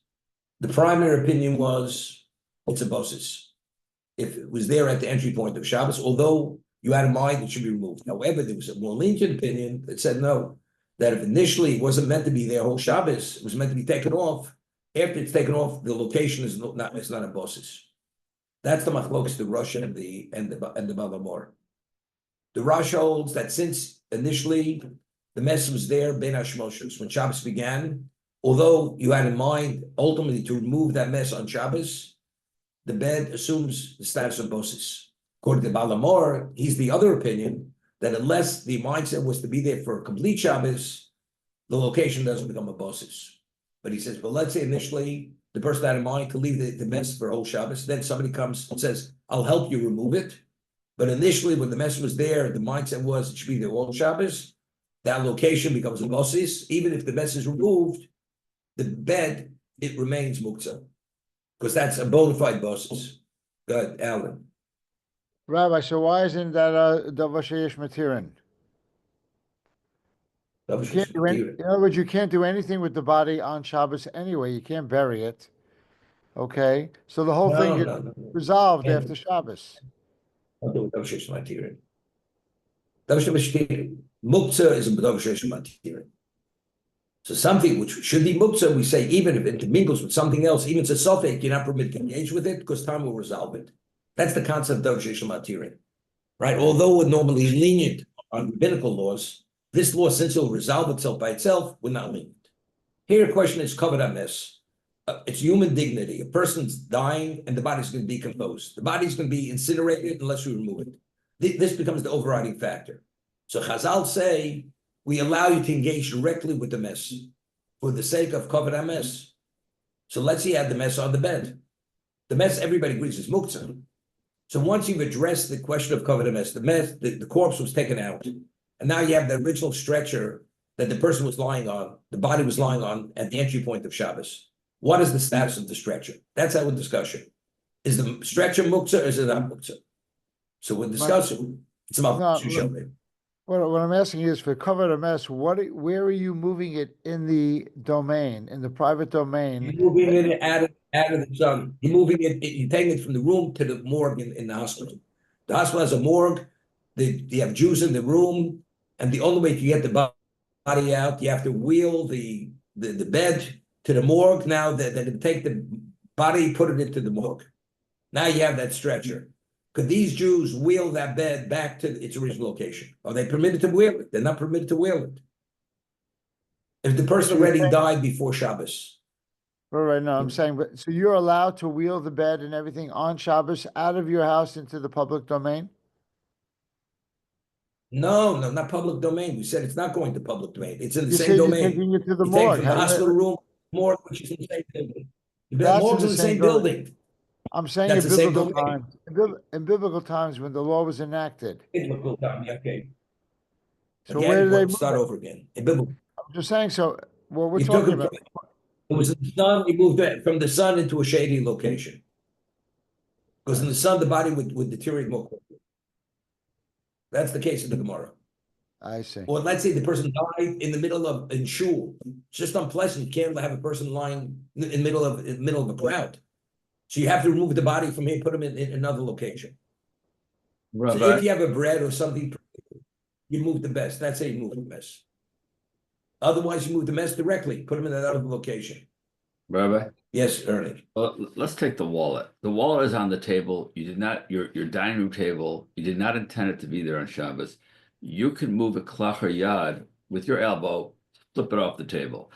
The primary opinion was it's a bosis. If it was there at the entry point of Shabbos, although you had in mind it should be removed. However, there was a more lenient opinion that said no, that if initially it wasn't meant to be there whole Shabbos, it was meant to be taken off. After it's taken off, the location is not a bosis. That's the machlokes, the Rosh and the Balamor. The Rosh holds that since initially the mess was there, Ben Hashmoshes, when Shabbos began, although you had in mind ultimately to remove that mess on Shabbos, the bed assumes the status of bosis. According to Balamor, he's the other opinion that unless the mindset was to be there for a complete Shabbos, the location doesn't become a bosis. But he says, well, let's say initially the person had in mind to leave the mess for a whole Shabbos, then somebody comes and says, I'll help you remove it. But initially when the mess was there, the mindset was it should be there all Shabbos, that location becomes a bosis. Even if the mess is removed, the bed, it remains muktzah. Because that's a bona fide bosis. Go ahead, Alan. Rabbi, so why isn't that davar sheyesh matirin? You can't do in other words, you can't do anything with the body on Shabbos anyway. You can't bury it. Okay, so the whole thing is resolved after Shabbos. Muktzah is a davar sheyesh matirin. So something which should be muktzah, we say even if it intermingles with something else, even if it's a suffix, you're not permitted to engage with it because time will resolve it. That's the concept of davar sheyesh matirin, right? Although we're normally lenient on rabbinical laws, this law, since it will resolve itself by itself, we're not lenient. Here, the question is covered on this. It's human dignity. A person's dying and the body's going to decompose. The body's going to be incinerated unless we remove it. This becomes the overriding factor. So Chazal say, we allow you to engage directly with the mess for the sake of covered mess. So let's say you had the mess on the bed. The mess, everybody agrees, is muktzah. So once you've addressed the question of covered mess, the corpse was taken out. And now you have the original stretcher that the person was lying on, the body was lying on at the entry point of Shabbos. What is the status of the stretcher? That's our discussion. Is the stretcher muktzah or is it not muktzah? So we're discussing. It's about what I'm asking you is for covered mess, where are you moving it in the domain, in the private domain? You're moving it out of the sun. You're moving it, you're taking it from the room to the morgue in the hospital. The hospital has a morgue. You have Jews in the room, and the only way to get the body out, you have to wheel the bed to the morgue. Now that they take the body, put it into the morgue. Now you have that stretcher. Could these Jews wheel that bed back to its original location? Are they permitted to wheel it? They're not permitted to wheel it. If the person already died before Shabbos. Right now, I'm saying, but so you're allowed to wheel the bed and everything on Shabbos out of your house into the public domain? No, not public domain. We said it's not going to public domain. It's in the You same said you're domain. taking it to the You take it morgue. from the How do you- hospital room, morgue, which is in the same building. The That's morgue's in the same building. I'm saying That's in the same biblical domain. times, in biblical times when the law was enacted. Okay. So where Again, do they we'll move start it? over again. In biblical, I'm just saying, so, well, we're you took talking it about, from, it was in the sun, you moved it from the sun into a shady location. Because in the sun, the body would deteriorate more quickly. That's the case in the Gemara. I see. Or let's say the person died in the middle of in shul. It's just unpleasant. You can't have a person lying in the middle of a crowd. So you have to remove the body from here, put him in another location. So Rabbi, if you have a bread or something, you move the mess. That's how you move the mess. Otherwise, you move the mess directly, put them in another location. Rabbi. Yes, Ernie. Well, let's take the wallet. The wallet is on the table. You did not, your dining room table, you did not intend it to be there on Shabbos. You can move a klachar yad with your elbow, flip it off the table.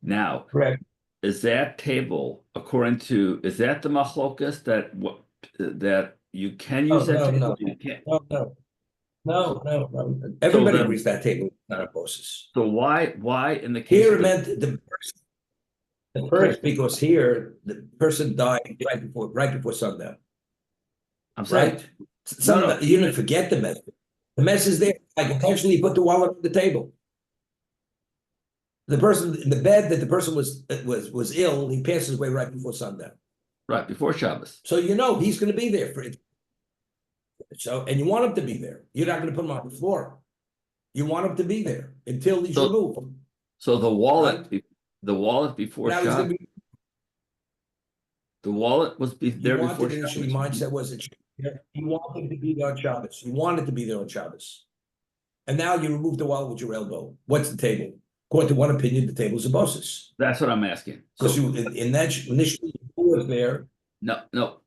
Now, Correct. is that table, is that the machlokas that you can use that table? No. You can't. No. Everybody then- agrees that table is not a process. So why in the case Here of it meant the first, because here the person died right before sundown. I'm saying, Right? Some you didn't forget the mess. The mess is there. Like intentionally put the wallet on the table. The person in the bed that the person was ill, he passes away right before sundown. right before Shabbos. So you know he's going to be there for it. So and you want him to be there. You're not going to put him on the floor. You want him to be there until he's removed. So the wallet before Now he's Shabbos, going to be. the wallet was there You before wanted initially Shabbos. mindset was that you wanted to be there on Shabbos. You wanted to be there on Shabbos. And now you remove the wallet with your elbow. What's the table? According to one opinion, the table is a bosses. That's what I'm asking. Because you in that initially you was there. No.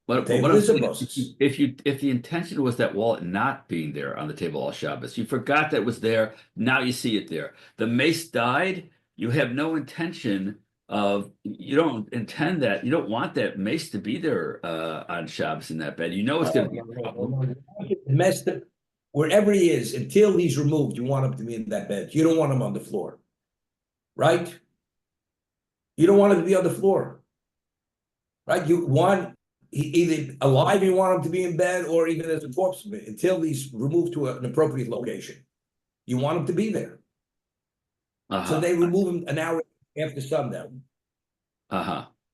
But Table what I'm is a saying, bosses. if the intention was that wallet not being there on the table all Shabbos, you forgot that it was there. Now you see it there. The mace died. You have no intention of. You don't intend that. You don't want that mace to be there on Shabbos in that bed. You know it's going to be a problem. Messed up. Wherever he is, until he's removed, you want him to be in that bed. You don't want him on the floor. Right? You don't want him to be on the floor. Right? You want either alive, you want him to be in bed, or even as a corpse until he's removed to an appropriate location. You want him to be there. So they remove him an hour after sundown.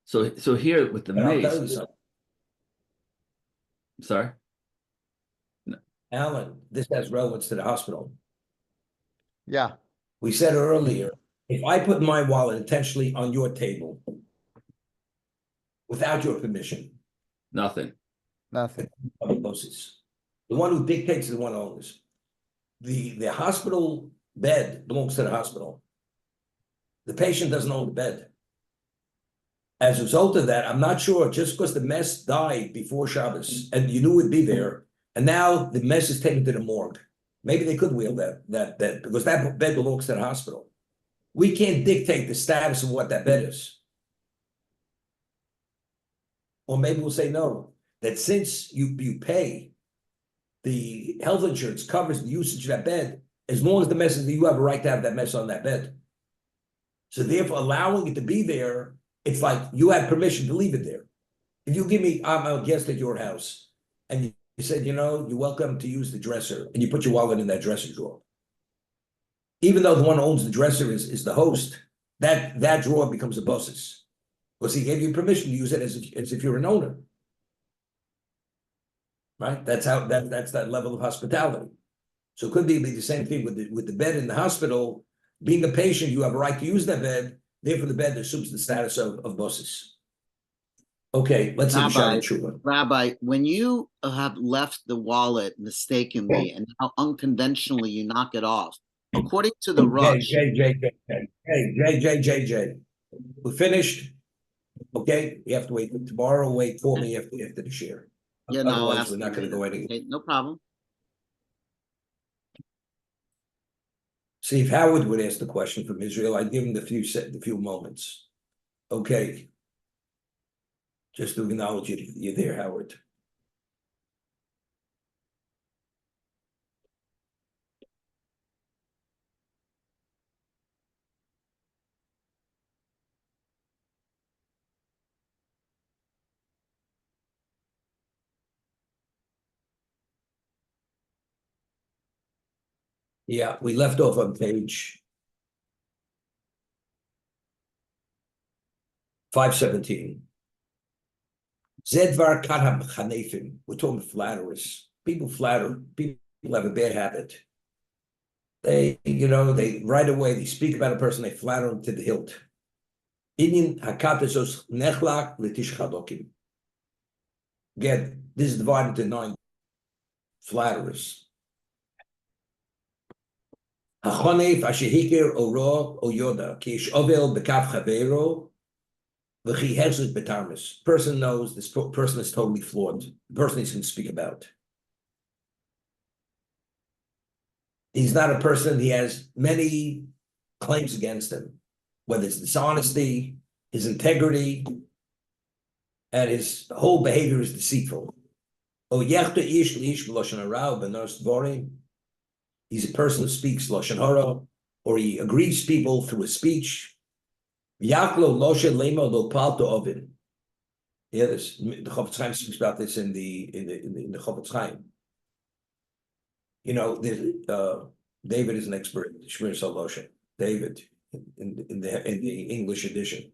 So here with the And I'll mace, tell you something, sorry. Alan, this has relevance to the hospital. Yeah, We said earlier, if I put my wallet intentionally on your table without your permission, Nothing. nothing. of Moses, the one who dictates is the one who owns. The hospital bed belongs to the hospital. The patient doesn't own the bed. As a result of that, I'm not sure, just because the mess died before Shabbos and you knew it'd be there, and now the mess is taken to the morgue. Maybe they could wheel that bed because that bed belongs to the hospital. We can't dictate the status of what that bed is. Or maybe we'll say no, that since you pay, the health insurance covers the usage of that bed, as long as the mess is, you have a right to have that mess on that bed. So therefore, allowing it to be there, it's like you have permission to leave it there. If you give me, I'm a guest at your house, and you said, you're welcome to use the dresser, and you put your wallet in that dresser drawer. Even though the one who owns the dresser is the host, that drawer becomes a boss's. Because he gave you permission to use it as if you're an owner. Right? That's that level of hospitality. So it could be the same thing with the bed in the hospital. Being a patient, you have a right to use that bed. Therefore, the bed assumes the status of bosses. Okay, let's see Rabbi, Shana. Rabbi, when you have left the wallet mistakenly and how unconventionally you knock it off, according to the rush. Jay. We're finished. Okay, you have to wait tomorrow. Wait for me after the share. Yeah, no, Otherwise, we're not going to go anywhere. Okay, no problem. See, if Howard would ask the question from Israel, I'd give him the few moments. Okay. Just to acknowledge you're there, Howard. Yeah, we left off on page 517. Zedvar Kadham Chanefim. We're talking flatterers. People flatter. People have a bad habit. They right away, they speak about a person, they flatter him to the hilt. Inyan Hakatasos Nechlak Litish Chadokim. Again, this is divided into 9 flatterers. Hachonef Ashehikir Oro Oyoda Kish Ovel Bekav Chavero V'chi Hezit Betarmis. Person knows this person is totally flawed. The person he's going to speak about. He's not a person, he has many claims against him, whether it's dishonesty, his integrity, and his whole behavior is deceitful. He's a person who speaks Lashon Hara, or he agrees people through his speech. Yeah, this, the Chofetz Chaim speaks about this in the Chofetz Chaim. David is an expert in Shmir Salosha. David, in the English edition,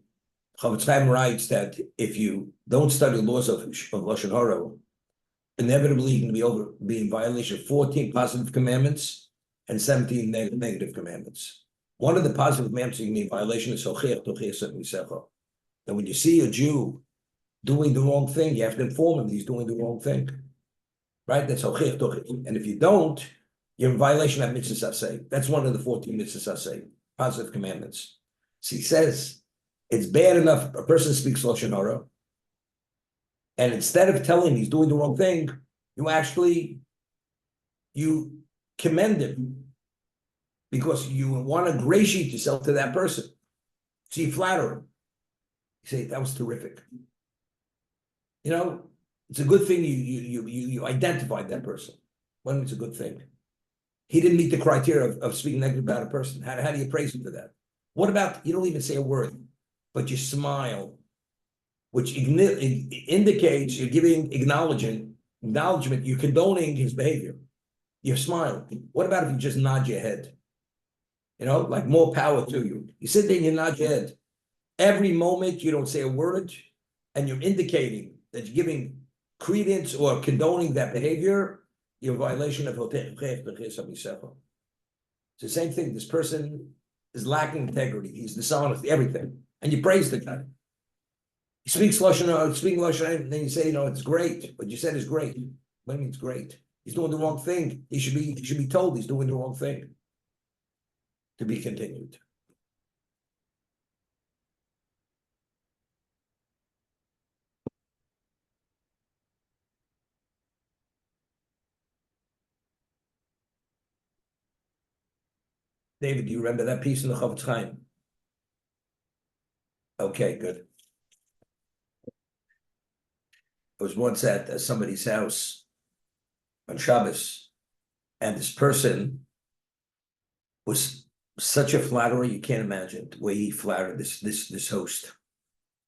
Chofetz Chaim writes that if you don't study laws of Lashon Hara, inevitably you're going to be in violation of 14 positive commandments and 17 negative commandments. One of the positive commandments you can be in violation is that when you see a Jew doing the wrong thing, you have to inform him he's doing the wrong thing. Right? That's and if you don't, you're in violation of mitzvahs aseh. That's one of the 14 mitzvahs aseh, positive commandments. So he says it's bad enough a person speaks Lashon Hara, and instead of telling him he's doing the wrong thing, you commend him because you want to ingratiate yourself to that person. So you flatter him. You say that was terrific. It's a good thing you identified that person. When it's a good thing. He didn't meet the criteria of speaking negative about a person. How do you praise him for that? What about you don't even say a word, but you smile, which indicates you're giving acknowledgement, you're condoning his behavior. You're smiling. What about if you just nod your head? Like more power to you. You sit there and you nod your head. Every moment you don't say a word, and you're indicating that you're giving credence or condoning that behavior, you're in violation of it's the same thing. This person is lacking integrity. He's dishonest, everything. And you praise the guy. He speaks Lashon, and then you say, it's great. What you said is great. What do you mean it's great? He's doing the wrong thing. He should be told he's doing the wrong thing. To be continued. David, do you remember that piece in the Chofetz Chaim? Okay, good. I was once at somebody's house on Shabbos, and this person was such a flatterer you can't imagine the way he flattered this host.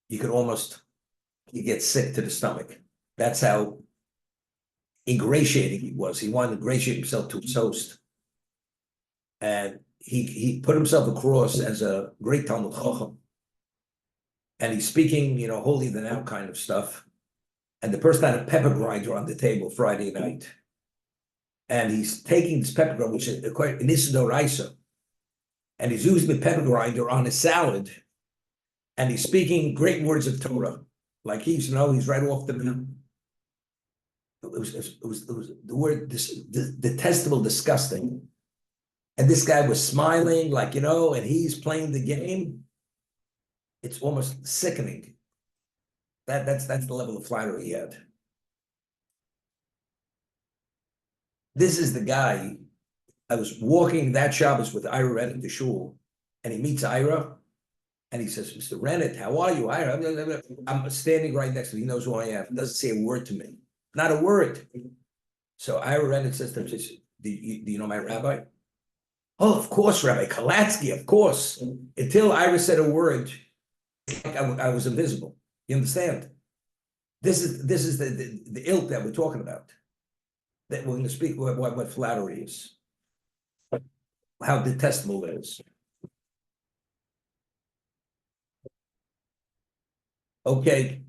You get sick to the stomach. That's how ingratiating he was. He wanted to ingratiate himself to his host, and he put himself across as a great Talmud Chacham, and he's speaking, holier than thou kind of stuff. And the person had a pepper grinder on the table Friday night, and he's taking this pepper grinder, which is quite an Isidoraisa, and he's using the pepper grinder on a salad, and he's speaking great words of Torah, like he's right off the mouth. It was the word detestable, disgusting. And this guy was smiling, and he's playing the game. It's almost sickening. That's the level of flattery he had. This is the guy. I was walking that Shabbos with Ira Rennett to shul, and he meets Ira, and he says, "Mr. Rennett, how are you, Ira?" I'm standing right next to him. He knows who I am. He doesn't say a word to me. Not a word. So Ira Rennett says to him, do you know my rabbi? Oh, of course, Rabbi Kalatsky, of course. Until Ira said a word, I was invisible. You understand? This is the ilk that we're talking about. That we're going to speak what flattery is. how detestable it is. Okay.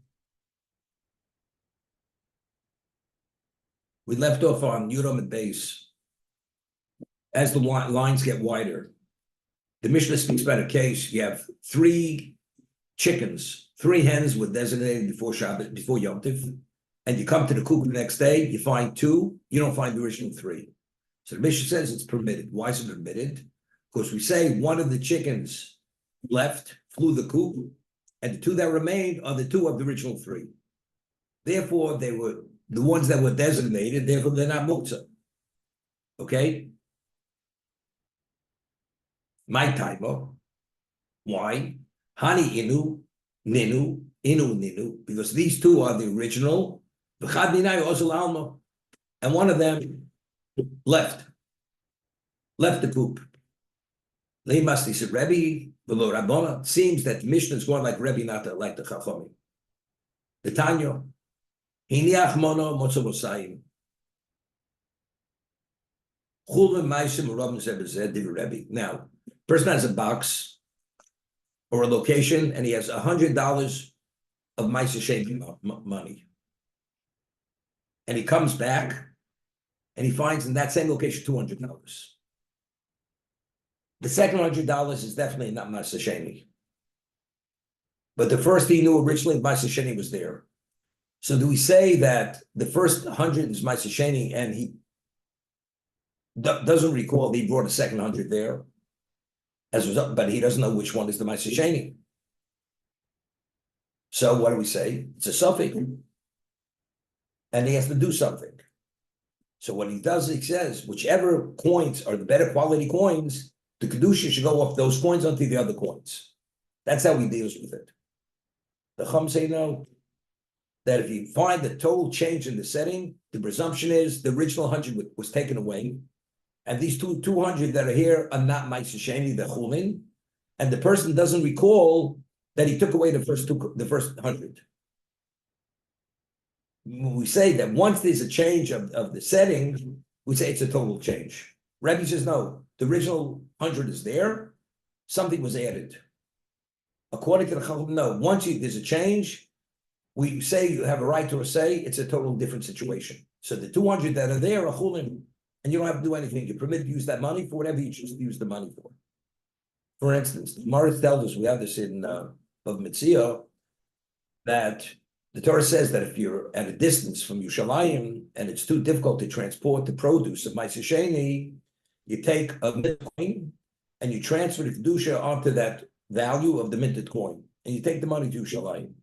We left off on Yudom and base. As the lines get wider, the Mishnah speaks about a case. You have 3 chickens, 3 hens were designated before Shabbat, before Yom Tov, and you come to the coop the next day, you find 2, you don't find the original 3. So the Mishnah says it's permitted. Why is it permitted? Because we say one of the chickens left, flew the coop, and the 2 that remained are the 2 of the original 3. Therefore, they were the ones that were designated, therefore they're not muktzah. Okay? My typo. Why? Hani inu, ninu, ninu, because these 2 are the original. And one of them left the coop. He said, Rebbe, below Rabbona, seems that the Mishnah is going like Rebbe, not like the Chachamim. The Tanya, Hiniach mono motzavosayim. Chulin meisim urabim zebezed div Rebbe. Now, person has a box or a location, and he has $100 of Meiser Shem money. And he comes back, and he finds in that same location $200. The second $100 is definitely not Meiser Sheni. But the first he knew originally, Meiser Sheni was there. So do we say that the first 100 is Meiser Sheni, and he doesn't recall he brought a second 100 there, but he doesn't know which one is the Meiser Sheni. So what do we say? It's a suffix, and he has to do something. So what he does, he says, whichever coins are the better quality coins, the kedusha should go off those coins onto the other coins. That's how he deals with it. The Chum say no, that if you find the total change in the setting, the presumption is the original 100 was taken away, and these 200 that are here are not Meiser Sheni, they're Chulin, and the person doesn't recall that he took away the first 100. We say that once there's a change of the setting, we say it's a total change. Rebbe says no, the original 100 is there, something was added. According to the Chacham, no, once there's a change, we say you have a right to say it's a total different situation. So the 200 that are there are Chulin, and you don't have to do anything. You're permitted to use that money for whatever you choose to use the money for. For instance, Morris tells us, we have this in of Mitzvah, that the Torah says that if you're at a distance from Yerushalayim and it's too difficult to transport the produce of Meiser Sheni, you take a minted coin and you transfer the kedusha onto that value of the minted coin, and you take the money to Yerushalayim.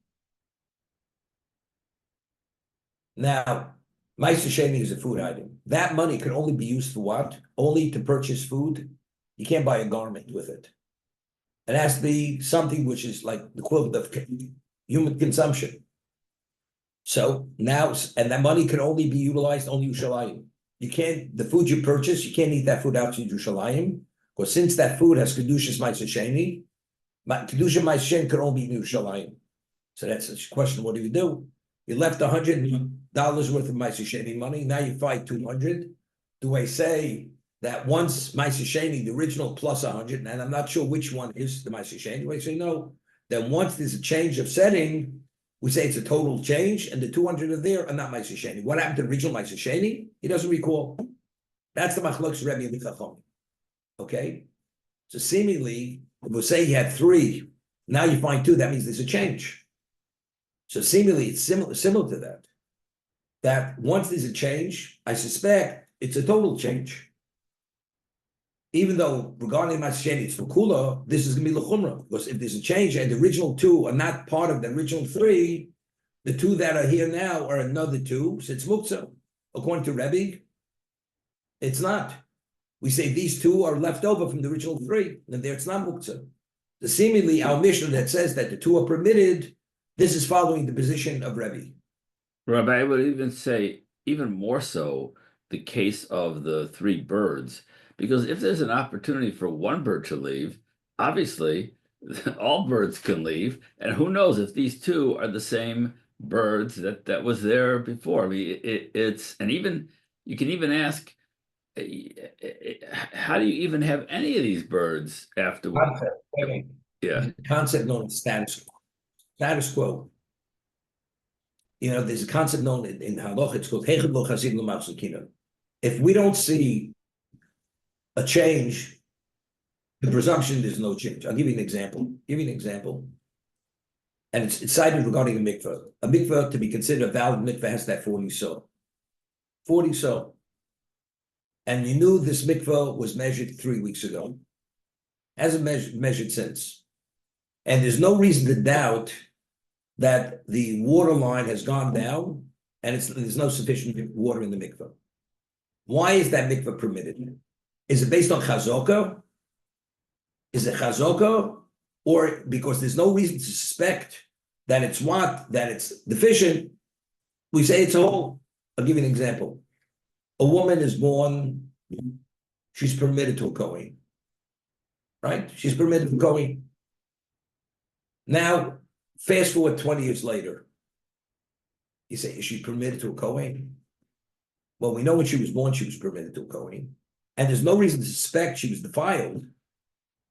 Now, Meiser Sheni is a food item. That money can only be used for what? Only to purchase food. You can't buy a garment with it. It has to be something which is like the equivalent of human consumption. So now, and that money can only be utilized on Yerushalayim. You can't, the food you purchase, you can't eat that food out to Yerushalayim, because since that food has Kedushas Meiser Sheni, Kedusha Meiser Sheni can only be in Yerushalayim. So that's a question, what do? You left $100 worth of Meiser Sheni money, now you find 200. Do I say that once Meiser Sheni, the original plus 100, and I'm not sure which one is the Meiser Sheni, do I say no? Then once there's a change of setting, we say it's a total change, and the 200 are there are not Meiser Sheni. What happened to the original Meiser Sheni? He doesn't recall. That's the Machlokes Rebbe and the Chacham. Okay? So seemingly, we'll say he had 3, now you find 2, that means there's a change. So seemingly it's similar to that. That once there's a change, I suspect it's a total change. Even though regarding Meiser Sheni, it's for Kula, this is going to be L'chumra. Because if there's a change and the original 2 are not part of the original 3, the 2 that are here now are another 2, so it's Muktzah. According to Rebbe, it's not. We say these 2 are left over from the original 3, and there it's not Muktzah. So seemingly our Mishnah that says that the 2 are permitted, this is following the position of Rebbe. Rabbi, I would even say, even more so, the case of the 3 birds. Because if there's an opportunity for one bird to leave, obviously all birds can leave, and who knows if these 2 are the same birds that was there before. I mean, it's and even you can even ask how do you even have any of these birds afterward? Yeah. Concept known as status quo. Status quo. There's a concept known in Halacha, it's called Hechad lo chazim lo machzikina. If we don't see a change, the presumption there's no change. I'll give you an example. And it's cited regarding a mikveh. A mikveh, to be considered a valid mikveh, has to have 40 so. 40 so. And you knew this mikveh was measured 3 weeks ago. Hasn't measured since. And there's no reason to doubt that the water line has gone down and there's no sufficient water in the mikveh. Why is that mikveh permitted? Is it based on chazokah? Is it chazokah? Or because there's no reason to suspect that it's deficient, we say it's whole. I'll give you an example. A woman is born, she's permitted to a Kohen. Right? She's permitted to Kohen. Now, fast forward 20 years later. You say, is she permitted to a Kohen? Well, we know when she was born, she was permitted to a Kohen. And there's no reason to suspect she was defiled.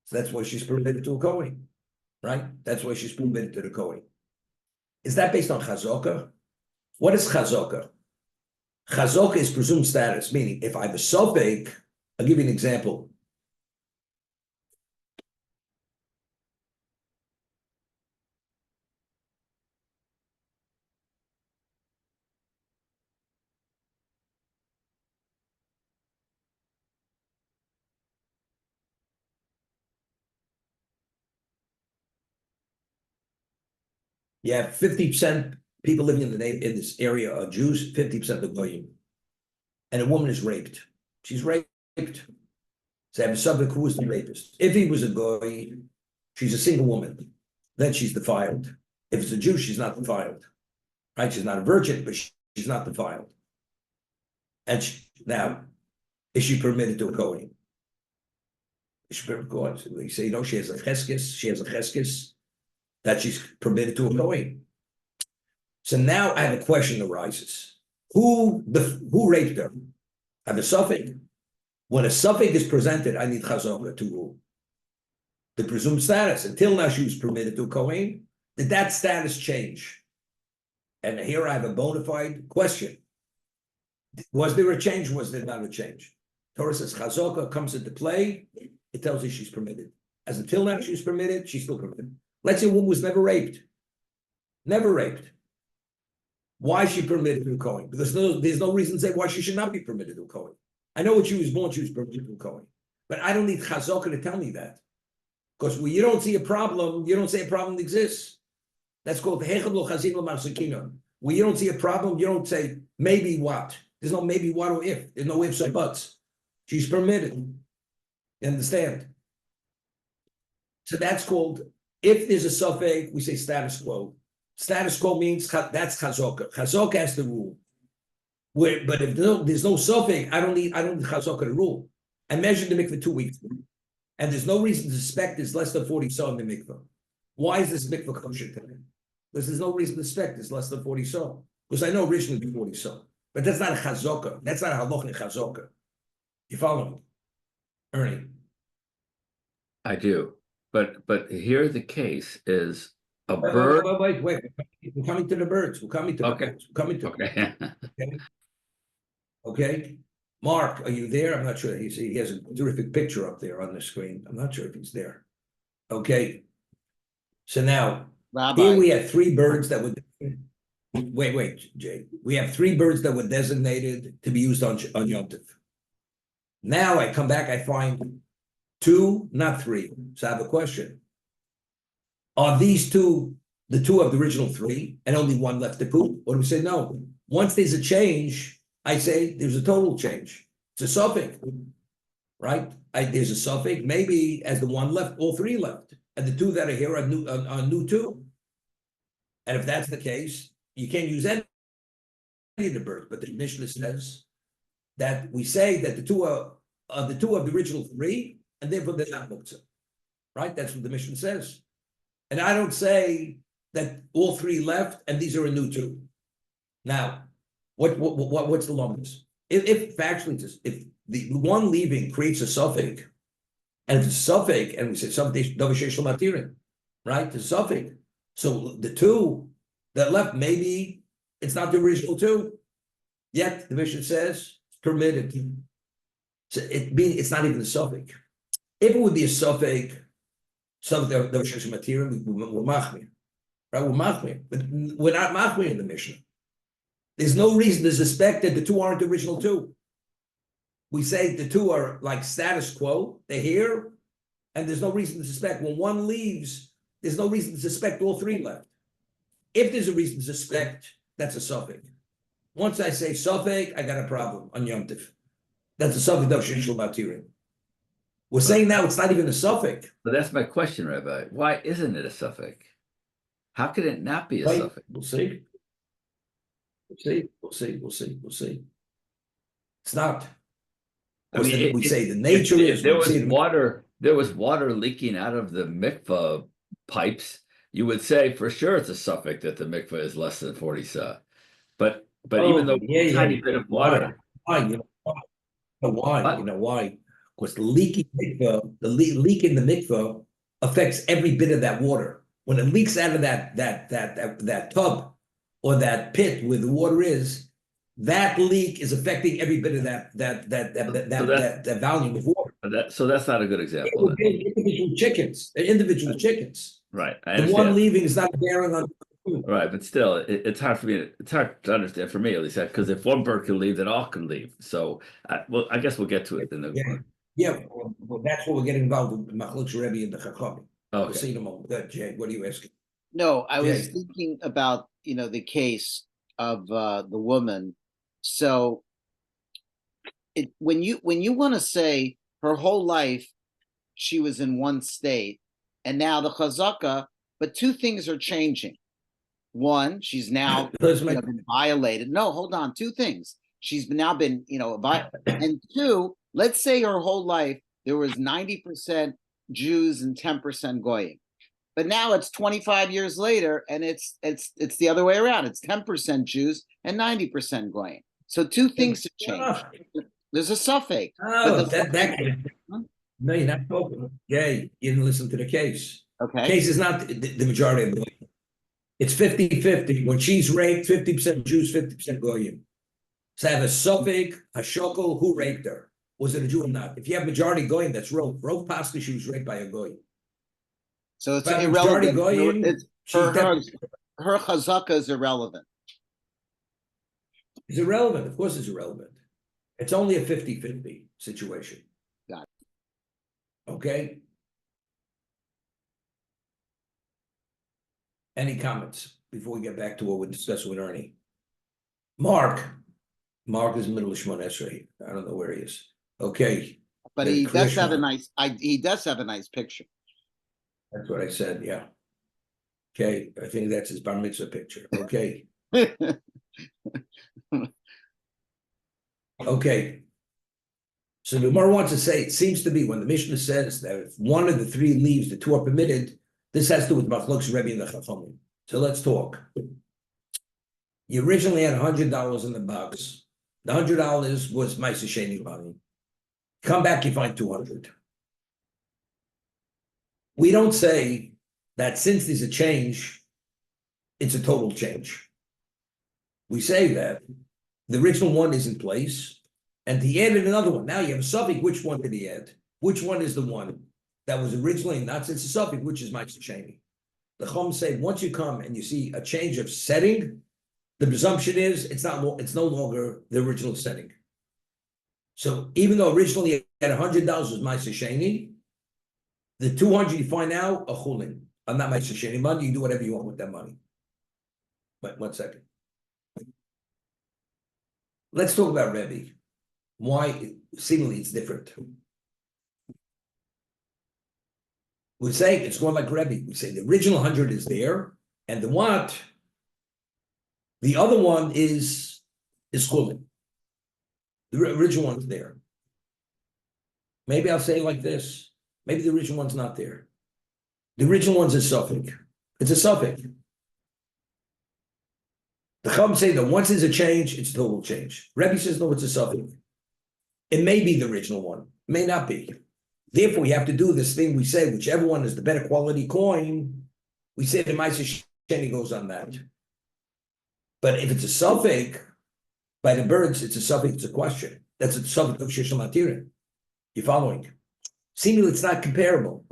So that's why she's permitted to a Kohen. Right? That's why she's permitted to the Kohen. Is that based on chazokah? What is chazokah? Chazokah is presumed status, meaning if I have a sofek, I'll give you an example. You have 50% people living in this area are Jews, 50% are Goyim. And a woman is raped. She's raped. So I have a subject who is the rapist. If he was a Goy, she's a single woman. Then she's defiled. If it's a Jew, she's not defiled. Right? She's not a virgin, but she's not defiled. And now, is she permitted to a Kohen? Is she permitted to go on? We say, she has a cheskes. That she's permitted to a Kohen. So now I have a question arises. Who raped her? I have a suffix. When a suffix is presented, I need chazokah to rule. The presumed status. Until now, she was permitted to a Kohen. Did that status change? And here I have a bona fide question. Was there a change? Was there not a change? Torah says chazokah comes into play. It tells you she's permitted. As until now she's permitted, she's still permitted. Let's say a woman was never raped. Never raped. Why is she permitted to a Kohen? Because there's no reason to say why she should not be permitted to a Kohen. I know when she was born, she was permitted to a Kohen. But I don't need chazokah to tell me that. Because when you don't see a problem, you don't say a problem exists. That's called the hechad lo chazim lo machzikina. When you don't see a problem, you don't say maybe what. There's no maybe what or if. There's no ifs or buts. She's permitted. You understand? So that's called, if there's a suffix, we say status quo. Status quo means that's chazokah. Chazokah has the rule. But if there's no suffix, I don't need chazokah to rule. I measured the mikveh 2 weeks, and there's no reason to suspect there's less than 40 saw in the mikveh. Why is this mikveh kosher today? Because there's no reason to suspect there's less than 40 saw. Because I know originally it'd be 40 saw. But that's not a chazokah. That's not a halach in chazokah. You follow me, Ernie? I do. But here the case is a bird. Wait. We're coming to the birds. We're coming to the birds. We're coming to Okay. Okay. Mark, are you there? I'm not sure. He has a terrific picture up there on the screen. I'm not sure if he's there. Okay. So now, Rabbi. here we had 3 birds that would. Wait, Jay. We have 3 birds that were designated to be used on Yom Tov. Now I come back, I find 2, not 3. So I have a question. Are these 2 the 2 of the original 3 and only 1 left to poop? Or do we say no? Once there's a change, I say there's a total change. It's a suffix, right? There's a suffix. Maybe as the 1 left, all 3 left. And the 2 that are here are new 2. And if that's the case, you can't use any of the birds. But the Mishnah says that we say that the 2 are the 2 of the original 3, and therefore they're not muktzah. Right? That's what the Mishnah says. And I don't say that all 3 left and these are a new 2. Now, what's the longest? If factually, if the one leaving creates a suffix, and if it's a suffix, and we say something double sheshel matirin, right? The suffix. So the two that left, maybe it's not the original two. Yet the Mishnah says it's permitted. So it's not even a suffix. If it would be a suffix, something double sheshel matirin, we're machmir, right? We're machmir, but we're not machmir in the Mishnah. There's no reason to suspect that the two aren't the original two. We say the two are like status quo, they're here, and there's no reason to suspect. When one leaves, there's no reason to suspect all three left. If there's a reason to suspect, that's a suffix. Once I say suffix, I got a problem on Yom Tov. That's a suffix of Shishul Batirin. We're saying now it's not even a suffix. But that's my question, Rabbi. Why isn't it a suffix? How could it not be a Right? suffix? We'll see. We'll see. It's not. I mean, We say the nature is there was water leaking out of the mikvah pipes. You would say for sure it's a suffix that the mikvah is less than 40 sa. But even though tiny bit of water, why? You know why? Because the leaking mikvah, leak in the mikvah affects every bit of that water. When it leaks out of that tub or that pit where the water is, that leak is affecting every bit of that volume of water. so that's not a good example. Individual chickens. Right. I The understand. one leaving is not bearing on. Right, but still, it's hard for me. It's hard to understand for me at least, because if one bird can leave, then all can leave. So, I guess we'll get to it in the. Well, that's what we're getting involved with Machlokes Rebbe and the Chachamim. Okay. We'll see in a moment. Go ahead, Jay. What are you asking? No, I was Jay. thinking about, the case of the woman. So when you want to say her whole life she was in one state, and now the chazaka, but two things are changing. One, she's now been violated. No, hold on. Two things. She's now been, and two, let's say her whole life there was 90% Jews and 10% Goyim. But now it's 25 years later, and it's the other way around. It's 10% Jews and 90% Goyim. So two things have changed. There's a suffix. Oh, no, you're not talking. Jay, you didn't listen to the case. Okay. Case is not the majority of the Goyim. It's 50-50. When she's raped, 50% Jews, 50% Goyim. So I have a suffix, a shokel, who raped her? Was it a Jew or not? If you have majority Goyim, that's rope. Rope Pascha, she was raped by a Goyim. So it's But irrelevant. Goyim, Her chazaka is irrelevant. It's irrelevant. Of course it's irrelevant. It's only a 50-50 situation. Got it. Okay? Any comments before we get back to what we're discussing with Ernie? Mark is in the middle of Shemon Esrei. I don't know where he is. Okay. But he does have a nice picture. That's what I said, yeah. Okay, I think that's his bar mitzvah picture. Okay. Okay. So the Gemara wants to say, it seems to be when the Mishnah says that if one of the three leaves, the two are permitted, this has to do with Machlokes Rebbe and the Chachamim. So let's talk. You originally had $100 in the box. The $100 was Ma'aseh Sheni money. Come back, you find 200. We don't say that since there's a change, it's a total change. We say that the original one is in place, and he added another one. Now you have a suffix. Which one did he add? Which one is the one that was originally not since a suffix, which is Ma'aseh Sheni? The Chum say once you come and you see a change of setting, the presumption is it's no longer the original setting. So even though originally at $100 was Ma'aseh Sheni, the 200 you find now a chulin. I'm not Ma'aseh Sheni money. You do whatever you want with that money. But 1 second. Let's talk about Rebbe. Why seemingly it's different. We say it's going like Rebbe. We say the original 100 is there, and the other one is chulin. The original one's there. Maybe I'll say it like this. Maybe the original one's not there. The original one's a suffix. It's a suffix. The Chum say that once there's a change, it's a total change. Rebbe says no, it's a suffix. It may be the original one, may not be. Therefore, we have to do this thing we say, whichever one is the better quality coin, we say the Meiser Sheni goes on that. But if it's a suffix, by the birds, it's a suffix, it's a question. That's a suffix of Shishal Matirin. You're following? Seemingly, it's not comparable.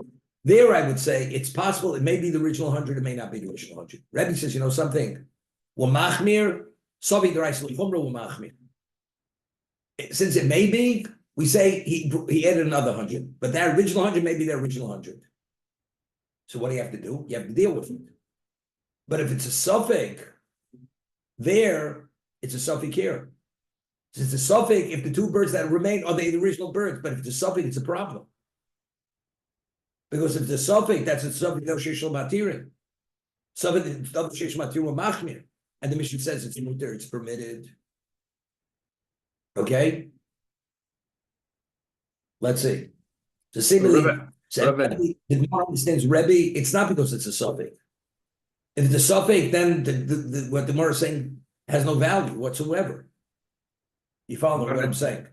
There, I would say it's possible. It may be the original 100. It may not be the original 100. Rebbe says, you know something. Machmir, Savi Derais L'Chumra Machmir. Since it may be, we say he added another 100, but that original 100 may be the original 100. So what do you have to do? You have to deal with it. But if it's a suffix, there it's a suffix here. It's a suffix. If the two birds that remain are they the original birds, but if it's a suffix, it's a problem. Because if it's a suffix, that's a suffix of Shishal Matirin. Suffix of Shishal Matirin Machmir. And the Mishnah says it's mutter, it's permitted. Okay? Let's see. So seemingly, the Gemara understands Rebbe, it's not because it's a suffix. If it's a suffix, then what the Gemara is saying has no value whatsoever. You follow what I'm saying?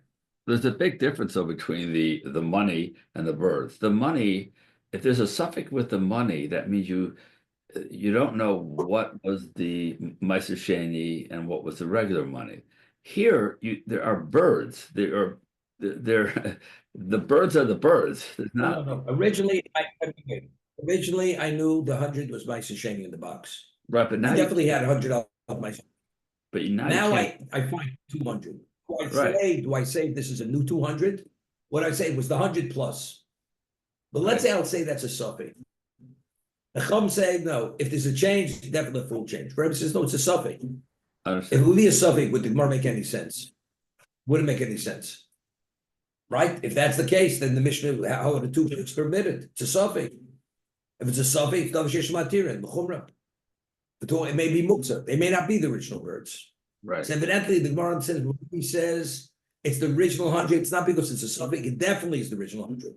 There's a big difference though between the money and the birds. The money, if there's a suffix with the money, that means you don't know what was the Meiser Sheni and what was the regular money. Here, there are birds. They're the birds are the birds. There's not. No. Originally, I knew the 100 was Meiser Sheni in the box. Right, but now I definitely had 100 of Meiser. But now I find 200. Do I say this is a new 200? What I say was the 100 plus. But let's say I'll say that's a suffix. The Chum say no. If there's a change, definitely a full change. Rebbe says no, it's a suffix. If it would be a suffix, would the Gemara make any sense? Wouldn't make any sense, right? If that's the case, then the Mishnah, how are the two it's permitted? It's a suffix. If it's a suffix, it may be muktzah. They may not be the original words. Right. So evidently, the Gemara says, he says it's the original 100. It's not because it's a suffix. It definitely is the original 100.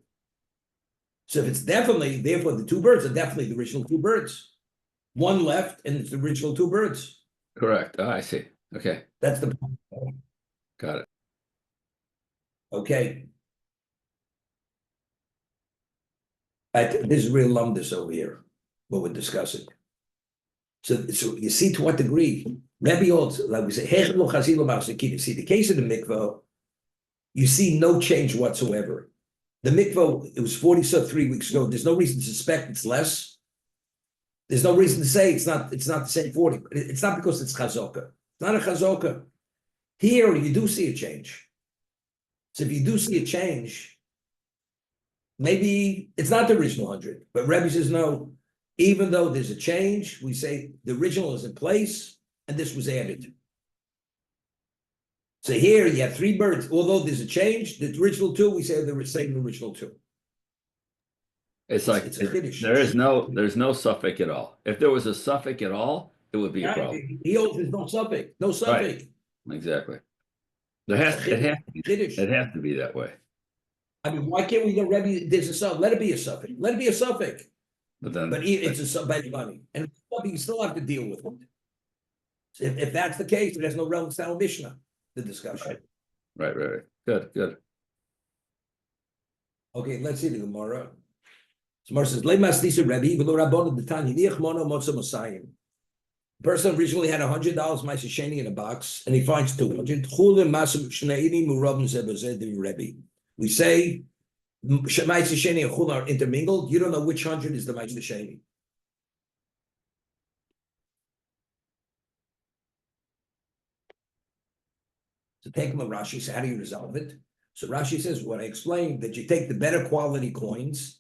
So if it's definitely, therefore, the two birds are definitely the original two birds. One left, and it's the original two birds. Correct. Oh, I see. Okay. That's the Got it. Okay. This is real lumdus over here, what we're discussing. So you see to what degree Rebbe also, like we say, see the case of the mikvah, you see no change whatsoever. The mikvah, it was 3 weeks ago. There's no reason to suspect it's less. There's no reason to say it's not the same 40. It's not because it's chazokah. It's not a chazokah. Here you do see a change. So if you do see a change, maybe it's not the original 100. But Rebbe says no. Even though there's a change, we say the original is in place and this was added. So here you have 3 birds. Although there's a change, the original 2, we say the same original 2. It's like there's no suffix at all. If there was a suffix at all, it would be a problem. He holds there's no suffix. No suffix. Right. Exactly. It has to be that way. I mean, why can't we go Rebbe? There's a suffix. Let it be a suffix. Let it be a suffix. But it's a suffix money, and you still have to deal with it. So if that's the case, there's no relevance to our Mishnah. The discussion. Right. Good. Okay, let's see the Gemara. Gemara says, "Lemas Nisa Rebbe, v'lo Rabbon the Tanya Niach Mono Motza Mosayim." Person originally had $100 Meiser Sheni in a box, and he finds 200. Chulim Masum Shneini Murabim Zebazed Rebbe. We say Meiser Sheni and Chul are intermingled. You don't know which 100 is the Meiser Sheni. So take him a Rashi. So how do you resolve it? So Rashi says what I explained, that you take the better quality coins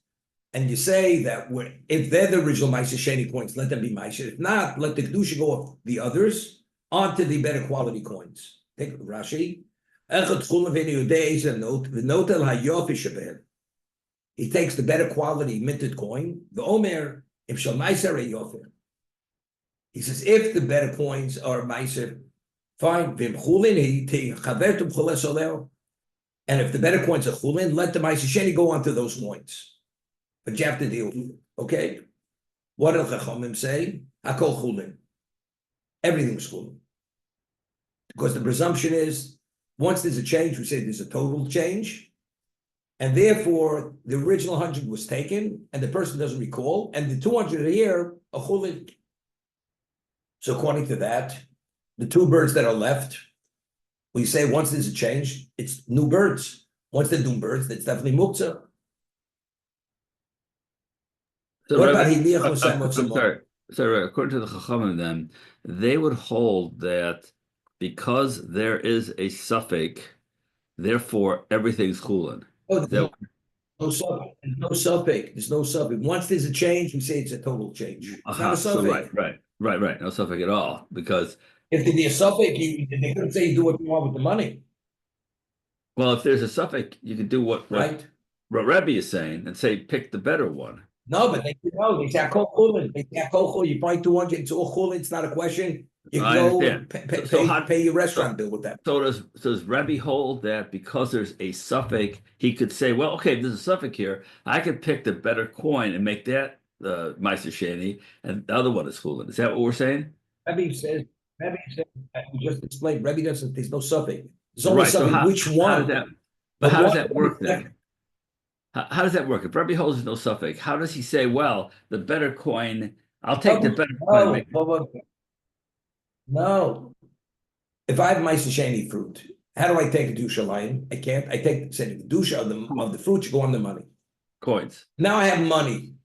and you say that if they're the original Meiser Sheni coins, let them be Meiser. If not, let the Kedusha go off the others onto the better quality coins. Take Rashi. He takes the better quality minted coin, the Omer, if shall Meiser Yofer. He says, if the better coins are Meiser, fine. And if the better coins are chulin, let the Meiser Sheni go onto those coins. But you have to deal with it. Okay? What did Chachamim say? Hakol chulin. Everything's chulin. Because the presumption is once there's a change, we say there's a total change. And therefore, the original 100 was taken, and the person doesn't recall, and the 200 here, a chulin. So according to that, the two birds that are left, we say once there's a change, it's new birds. Once they're new birds, that's definitely muktzah. So, What about Rabbi, Hiliach I'm Osam sorry. So, according to the Chachamim, then they would hold that because there is a suffix, therefore everything's chulin. Oh, no suffix. No suffix. There's no suffix. Once there's a change, we say it's a total change. It's not a So suffix. right. No suffix at all because If there'd be a suffix, they couldn't say you do what you want with the money, well, if there's a suffix, you can do what Rebbe is saying and say pick the better one. No, but they say kol chulin. They say kol chulin. You find 200. It's all chulin. It's not a question. You I go understand. pay your restaurant bill with that. So does Rebbe hold that because there's a suffix, he could say, well, okay, there's a suffix here. I could pick the better coin and make that the Meiser Sheni, and the other one is chulin. Is that what we're saying? Rebbe says, we just explained. Rebbe doesn't. There's no suffix. There's only suffix. Which one? How does that work then? How does that work? If Rebbe holds no suffix, how does he say, well, the better coin, I'll take the better coin? No. If I have Meiser Sheni fruit, how do I take a dusha line? I can't. I take the dusha of the fruit. You go on the money. Coins. Now I have money.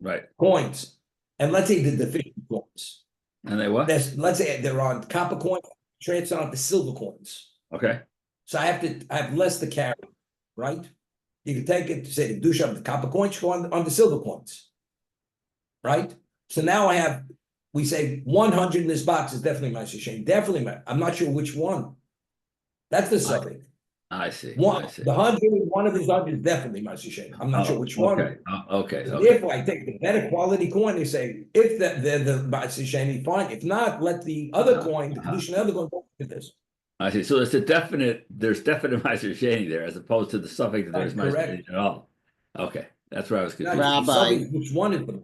Right. Coins. And let's say the deficient coins. And they what? Let's say they're on copper coins, transfer on to silver coins. Okay. So I have less to carry, right? You can take it to say the dusha of the copper coins, go on the silver coins. Right? So now we say 100 in this box is definitely my shame. Definitely, I'm not sure which one. That's the subject. I see. The 100, one of these 100 is definitely my shame. I'm not sure which one. Okay. So therefore, I take the better quality coin. They say if the Ma'aseh Sheni, fine. If not, let the other coin, the Kedushin other coin, go with this. I see. So there's definite Meiser Sheni there, as opposed to the suffix that there's Meiser Sheni at all. Okay, that's where I was confused. Rabbi, which one is the?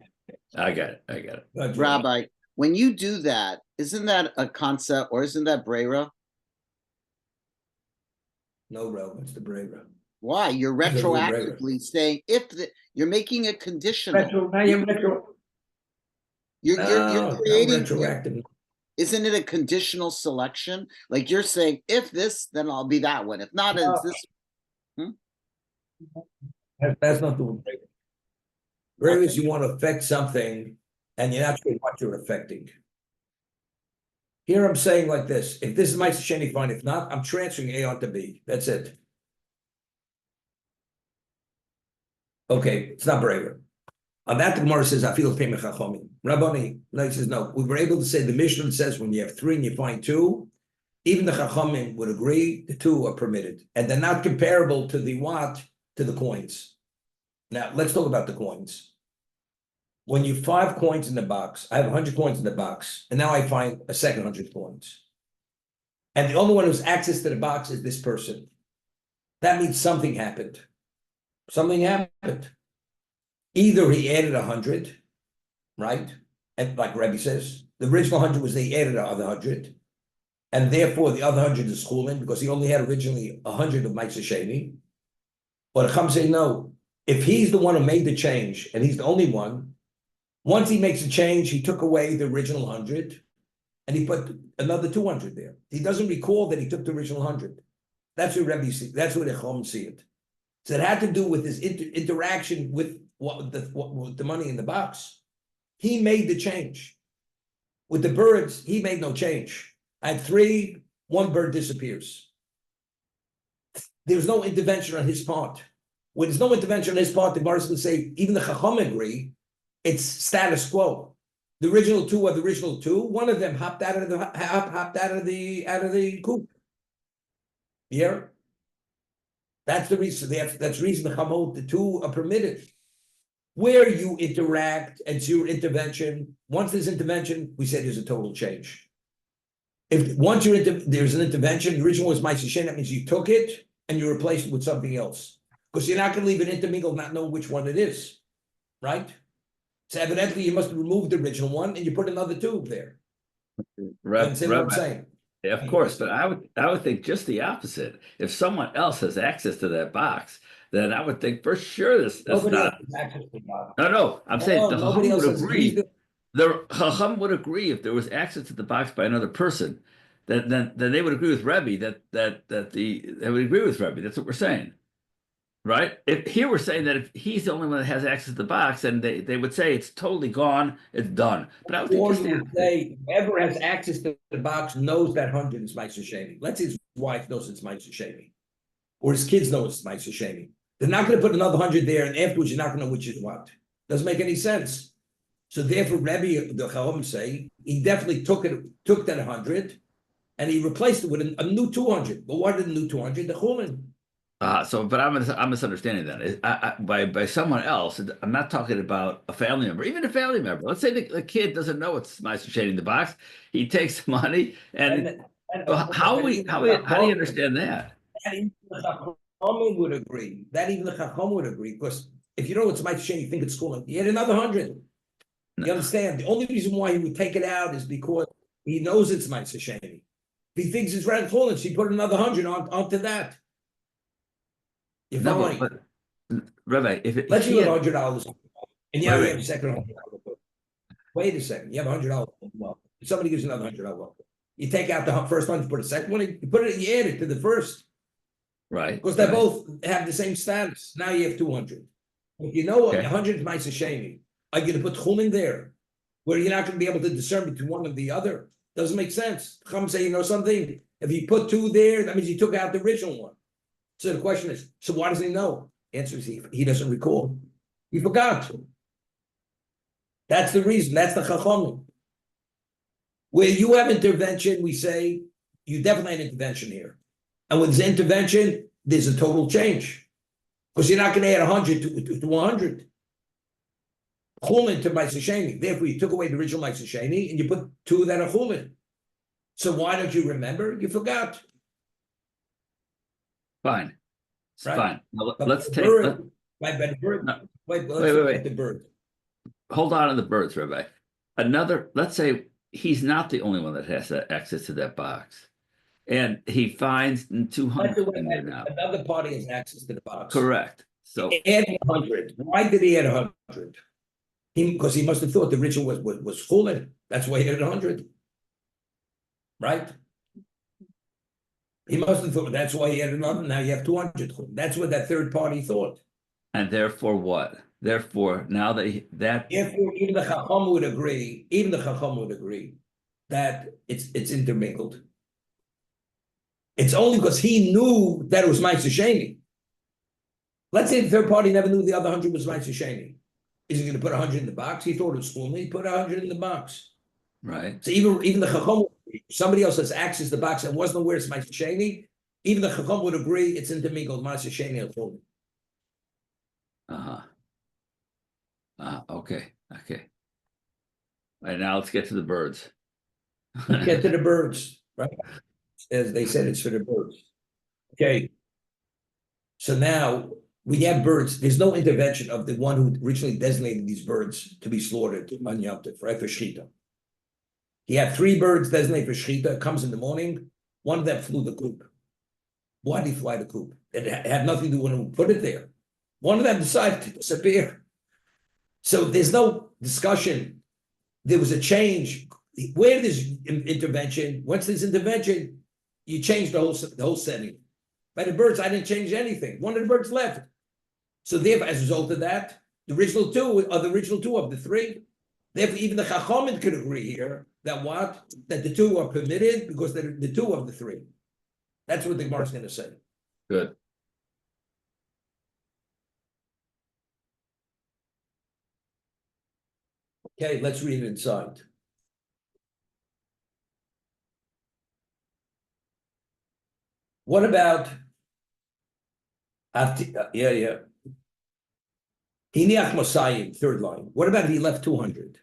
I got it. Rabbi, when you do that, isn't that a concept or isn't that Brera? No relevance to Brera. Why? You're retroactively saying you're making a conditional. You're creating. Retroactive. Isn't it a conditional selection? Like you're saying, if this, then I'll be that one. If not, it's this. That's not the Brera. Brera is you want to affect something, and you're not sure what you're affecting. Here I'm saying like this: if this is my Sheni, fine. If not, I'm transferring A onto B. That's it. Okay, it's not Brera. On that, the Gemara says, "I feel payment chachomim." Rabboni, he says, "No." We were able to say the Mishnah says when you have three and you find two, even the chachomim would agree the two are permitted, and they're not comparable to the what to the coins. Now let's talk about the coins. When you 5 coins in the box, I have 100 coins in the box, and now I find a second 100 coins. And the only one who's access to the box is this person. That means something happened. Something happened. Either he added 100, right? And like Rebbe says, the original 100 was they added another 100. And therefore the other 100 is chulin because he only had originally 100 of Meiser Sheni. But Chacham say no. If he's the one who made the change and he's the only one, once he makes a change, he took away the original 100 and he put another 200 there. He doesn't recall that he took the original 100. That's what Rebbe see. That's what the Chacham see it. So it had to do with his interaction with the money in the box. He made the change. With the birds, he made no change. I had 3, 1 bird disappears. There's no intervention on his part. When there's no intervention on his part, the Gemara will say, even the Chacham agree, it's status quo. The original 2 are the original 2. One of them hopped out of the coop. Yeah. That's the reason. That's the reason the 2 are permitted. Where you interact and it's your intervention. Once there's intervention, we say there's a total change. If once there's an intervention, the original was Meiser Sheni, that means you took it and you replaced it with something else. Because you're not going to leave it intermingled, not know which one it is, right? So evidently you must have removed the original one and you put another 2 there. Rabbi, what I'm saying. Of course, but I would think just the opposite. If someone else has access to that box, then I would think for sure this Nobody else not. has access to the box. No, I'm saying the nobody Chacham else would has. agree. The Chacham would agree if there was access to the box by another person, then they would agree with Rebbe they would agree with Rebbe. That's what we're saying, right? If here we're saying that if he's the only one that has access to the box, then they would say it's totally gone, it's done. But I would think Or just you the would say, whoever has access to the box knows that 100 is Meiser Sheni. Let's say his wife knows it's Meiser Sheni. Or his kids know it's Meiser Sheni. They're not going to put another 100 there, and afterwards you're not going to know which is what. Doesn't make any sense. So therefore, Rebbe, the Chacham say, he definitely took that 100, and he replaced it with a new 200. But what did the new 200? The Chulin. But I'm misunderstanding that. By someone else, I'm not talking about a family member, even a family member. Let's say the kid doesnment know it's Meiser shading the box. He takes the money, and how do you understand that? That even the Chacham would agree. Because if you know it's Meiser shading, you think it's Chulin. You had another 100. You understand? The only reason why he would take it out is because he knows it's Meiser shading. If he thinks it's Red Chulin, he put another 100 onto that. You're following? But Rabbi, Let's say you have $100, and you have a second $100. Wait a second, you have $100. Well, somebody gives you another $100. You take out the first one, you put a second one, you add it to the first, right? because they both have the same status. Now you have 200. If you know what 100 is Meiser Sheni, are you going to put Chum in there, where you're not going to be able to discern between one and the other? Doesn't make sense. Chum say, you know something? If you put 2 there, that means you took out the original one. So the question is, so why does he know? Answer is he doesn't recall. He forgot. That's the reason. That's the Chacham. Where you have intervention, we say you definitely have intervention here. And with this intervention, there's a total change. Because you're not going to add 100 to 100. Chulin to Meiser Sheni. Therefore, you took away the original Meiser Sheni and you put 2 that are Chulin. So why don't you remember? You forgot. Fine. Right. Fine. Now, let's take the bird. No. Wait. The bird. Hold on to the birds, Rabbi. Let's say he's not the only one that has access to that box. And he finds 200 in there now. Another party has access to the box. Correct. So add 100. Why did he add 100? Because he must have thought the ritual was full. That's why he added 100. Right? He must have thought that's why he added another. Now you have 200. That's what that third party thought. And therefore what? Therefore, now that Therefore, even the Chacham would agree. Even the Chacham would agree that it's intermingled. It's only because he knew that it was Meiser Sheni. Let's say the third party never knew the other 100 was Meiser Sheni. Is he going to put 100 in the box? He thought it was full. He put 100 in the box. right. So even the Chacham, somebody else has access to the box and wasn't aware it's Meiser Sheni. Even the Chacham would agree it's intermingled Meiser Sheni and full. Okay. All right, now let's get to the birds. Get to the birds, right? As they said, it's for the birds. Okay. So now we have birds. There's no intervention of the one who originally designated these birds to be slaughtered on Yom Tov, right? For Shechita. He had 3 birds designated for Shechita. It comes in the morning. One of them flew the coop. Why did he fly the coop? It had nothing to do with who put it there. One of them decided to disappear. So there's no discussion. There was a change. Where there's intervention, once there's intervention, you change the whole setting. By the birds, I didn't change anything. One of the birds left. So therefore, as a result of that, the original 2 are the original 2 of the 3. Therefore, even the Chachamim could agree here that that the 2 are permitted because they're the 2 of the 3. That's what the Gemara is going to say. Good. Okay, let's read it inside. What about Hiniach Mosayim, 3rd line. What about if he left 200?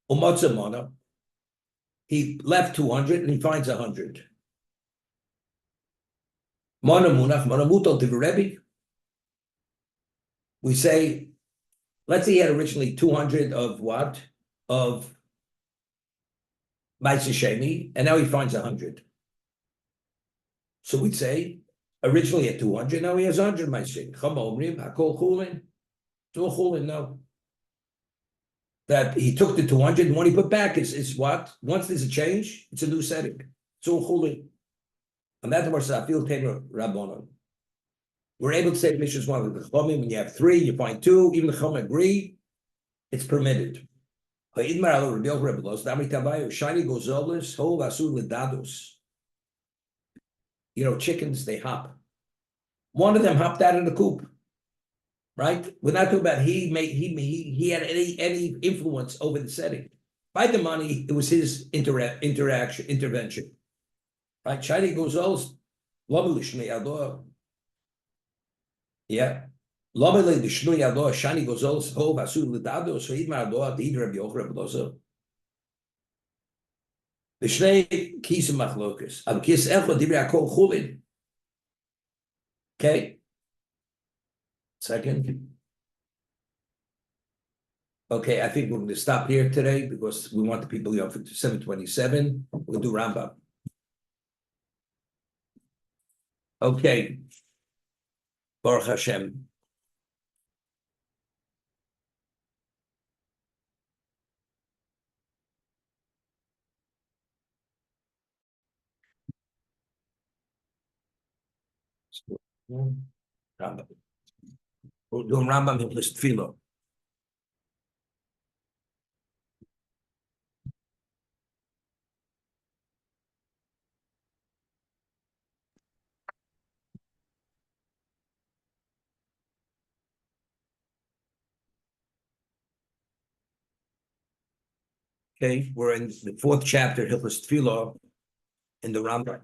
Umatzamana. He left 200 and he finds 100. Mana Munach, Mana Mutal to Rebbe. We say, let's say he had originally 200 of what? Of Meiser Sheni, and now he finds 100. So we'd say, originally at 200, now he has 100, my say. Chama omrim, hakol chulin. It's all chulin, no. That he took the 200, and what he put back is what? Once there's a change, it's a new setting. It's all chulin. And that's where Safil Tamer Rabbanon. We're able to say the Mishnah is one of the Chomim. When you have 3, you find 2, even the Chomim agree, it's permitted. Shiny gozolis, hol asur ledados. You know, chickens, they hop. One of them hopped out of the coop. Right? We're not talking about he had any influence over the setting. By the money, it was his intervention. Right? Shiny gozolis, yeah. Lobele the Shnui Ado, Shani Gozols, Ho, Basu, Lidado, so Idmar Ado, the Idra Biochra Bloso. The Shnei Kis Machlokus, Ab Kis Echo, Dibra Kol Chulin. Okay. Second. Okay, I think we're going to stop here today because we want the people here for 7:27. We'll do Rambam. Okay. Baruch Hashem. Rambam. We're doing Rambam in list Tefillah. Okay, we're in the 4th chapter, Hilchos Tefillah, in the Rambam.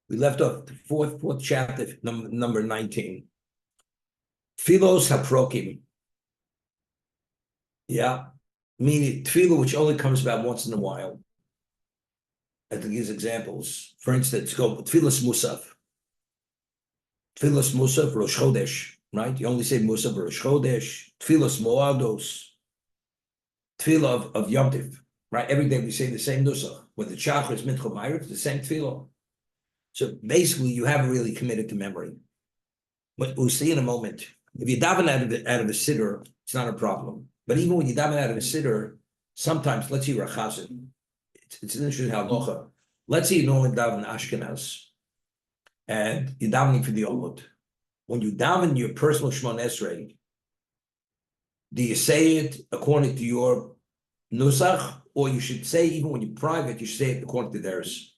We left off the fourth chapter, number 19. Tfilos haprokim. Yeah, meaning tefillah, which only comes about once in a while. I think these examples. For instance, go tfilas musaf. Tfilas musaf Rosh Chodesh, right? You only say musaf Rosh Chodesh. Tfilas moados. Tefillah of Yom Tiv, right? Every day we say the same nusach. When the chachar is mincha ma'ariv, it's the same tefillah. So basically, you haven't really committed to memory. But we'll see in a moment. If you daven out of the siddur, it's not a problem. But even when you daven out of the siddur, sometimes, let's see Rachazin. It's an interesting halacha. Let's say you normally daven Ashkenaz, and you're davening for the Omud. When you daven your personal Shemon Esrei, do you say it according to your nusach, or you should say, even when you're private, you should say it according to theirs?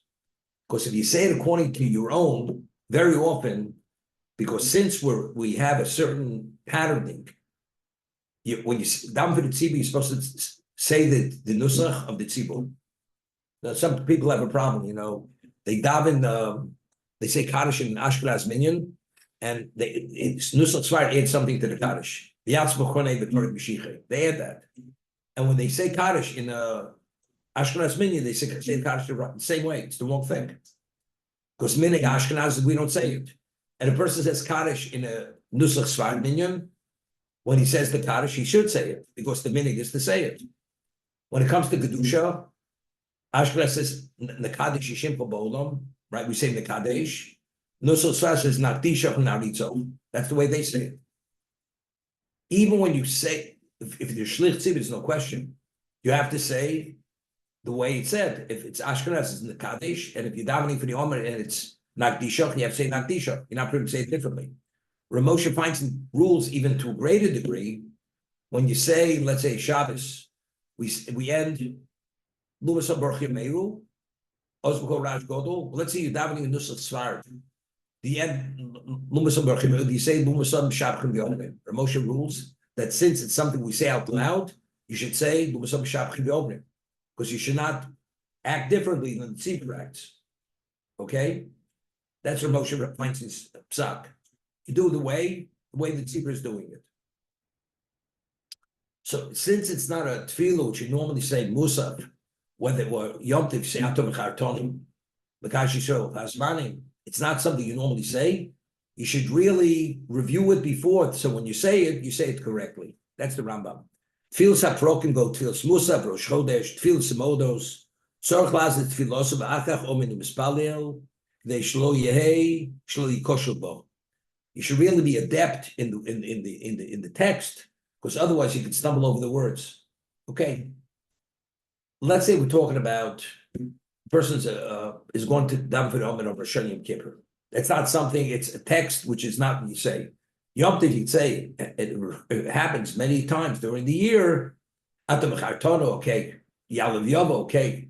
Because if you say it according to your own, very often, because since we have a certain patterning, when you daven for the tzibur, you're supposed to say the nusach of the tzibur. Now, some people have a problem, you know. They daven, they say Kaddish in Ashkenaz minyan, and it's nusach tzvar add something to the Kaddish. They add that. And when they say Kaddish in Ashkenaz minyan, they say Kaddish the same way. It's the wrong thing. Because minig Ashkenaz, we don't say it. And a person says Kaddish in a Nusach Sfar minyan, when he says the Kaddish, he should say it, because the minig is to say it. When it comes to Kedusha, Ashkenaz says the Kaddish Yishim Ba'olam, right? We say the Kaddish. Nusach Sfar says Nakdisha Naritzo. That's the way they say it. Even when you say, if you're Shlich Tzibur, there's no question. You have to say the way it said. If it's Ashkenaz, it's in the Kaddish, and if you're davening for the Omer and it's Nakdisha, you have to say Nakdisha. You're not permitted to say it differently. Ramosha finds rules even to a greater degree. When you say, let's say Shabbos, we end Lumasam Baruch Meru, Ozbeko Raj Godol. Let's say you're davening in Nusach Sfar. The end Lumasam Baruch Meru. Do you say Lumasam Shabchim Yomim? Ramosha rules that since it's something we say out loud, you should say Lumasam Shabchim Yomim, because you should not act differently than the tzibur acts. Okay? That's what Moshe finds his psak. You do it the way the tzibur is doing it. So since it's not a tefillah, which you normally say musaf, whether it were Yom Tov, say Atom Chartonim, B'kash Yisrael, Hasmanim, it's not something you normally say. You should really review it before, so when you say it correctly. That's the Rambam. Tefillah saprokim go tefillah musaf, Rosh Chodesh, tefillah samodos, tzorch lazet tefillah ba'achach omin mispalel, they shlo yehei shlo yikoshel bo. You should really be adept in the text, because otherwise you could stumble over the words. Okay. Let's say we're talking about a person is going to daven for the Omen of Rosh Hashanah Yom Kippur. It's not something, it's a text which is not what you say. Yom Tov, you'd say, it happens many times during the year. Atam Chartono, okay. Yalav Yavo, okay.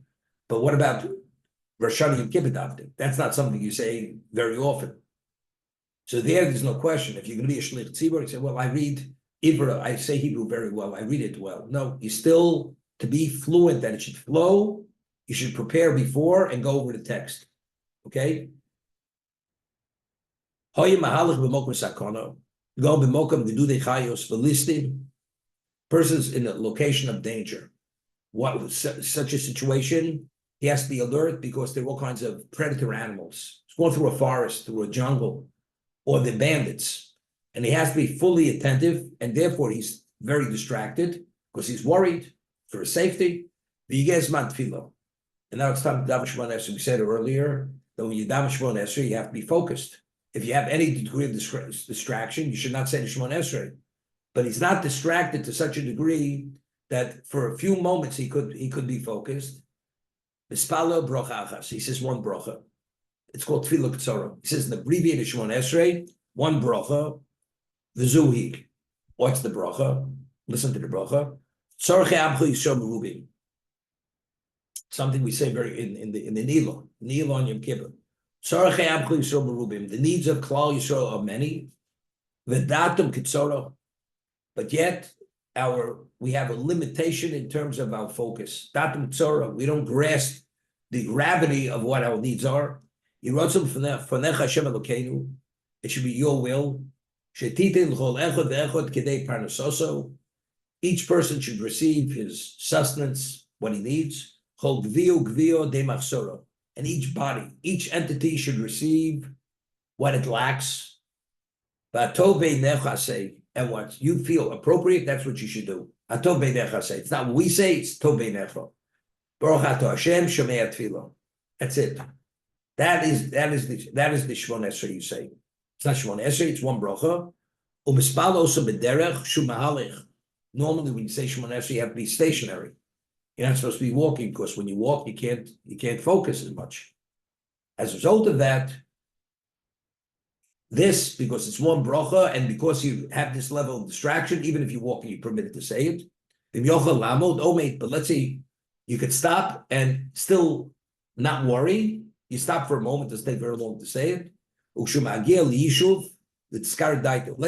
But what about Rosh Hashanah Yom Kippur davening? That's not something you say very often. So there's no question. If you're going to be a shlich tzibur, you say, well, I read Ibra, I say Hebrew very well, I read it well. No, you still, to be fluent, that it should flow, you should prepare before and go over the text. Okay? Hoy mahalach b'mokum sakono, go b'mokum v'dudei chayos v'listim, persons in a location of danger. What such a situation, he has to be alert because there are all kinds of predator animals. He's going through a forest, through a jungle, or the bandits, and he has to be fully attentive, and therefore he's very distracted because he's worried for his safety. V'yigezman tefillah. And now it's time to daven Shemona Esrei. We said earlier that when you daven Shemona Esrei, you have to be focused. If you have any degree of distraction, you should not say the Shemona Esrei. But he's not distracted to such a degree that for a few moments he could be focused. Mispalo brocha achas. He says one brocha. It's called tefillah k'tzara. He says in the abbreviated Shemona Esrei, one brocha, v'zuhi. What's the brocha? Listen to the brocha. Tzorchei amchu yisrael merubim. Something we say very in the Nilon Yom Kippur. Tzorchei amchu yisrael merubim. The needs of Klal Yisrael are many. V'datum k'tzara. But yet we have a limitation in terms of our focus. Datum k'tzara. We don't grasp the gravity of what our needs are. It should be your will. Each person should receive his sustenance, what he needs. And each body, each entity should receive what it lacks. And what you feel appropriate, that's what you should do. It's not what we say, it's Tovei Necha. Baruch Ato Hashem Shomei Tefillah. That's it. That is the Shemona Esrei you say. It's not Shemona Esrei, it's one bracha. U'mispal also b'derech shu mahalich. Normally, when you say Shemona Esrei, you have to be stationary. You're not supposed to be walking because when you walk, you can't focus as much. As a result of that, because it's one bracha and because you have this level of distraction, even if you're walking, you're permitted to say it. But let's say you could stop and still not worry. You stop for a moment, it doesn't take very long to say it. Let's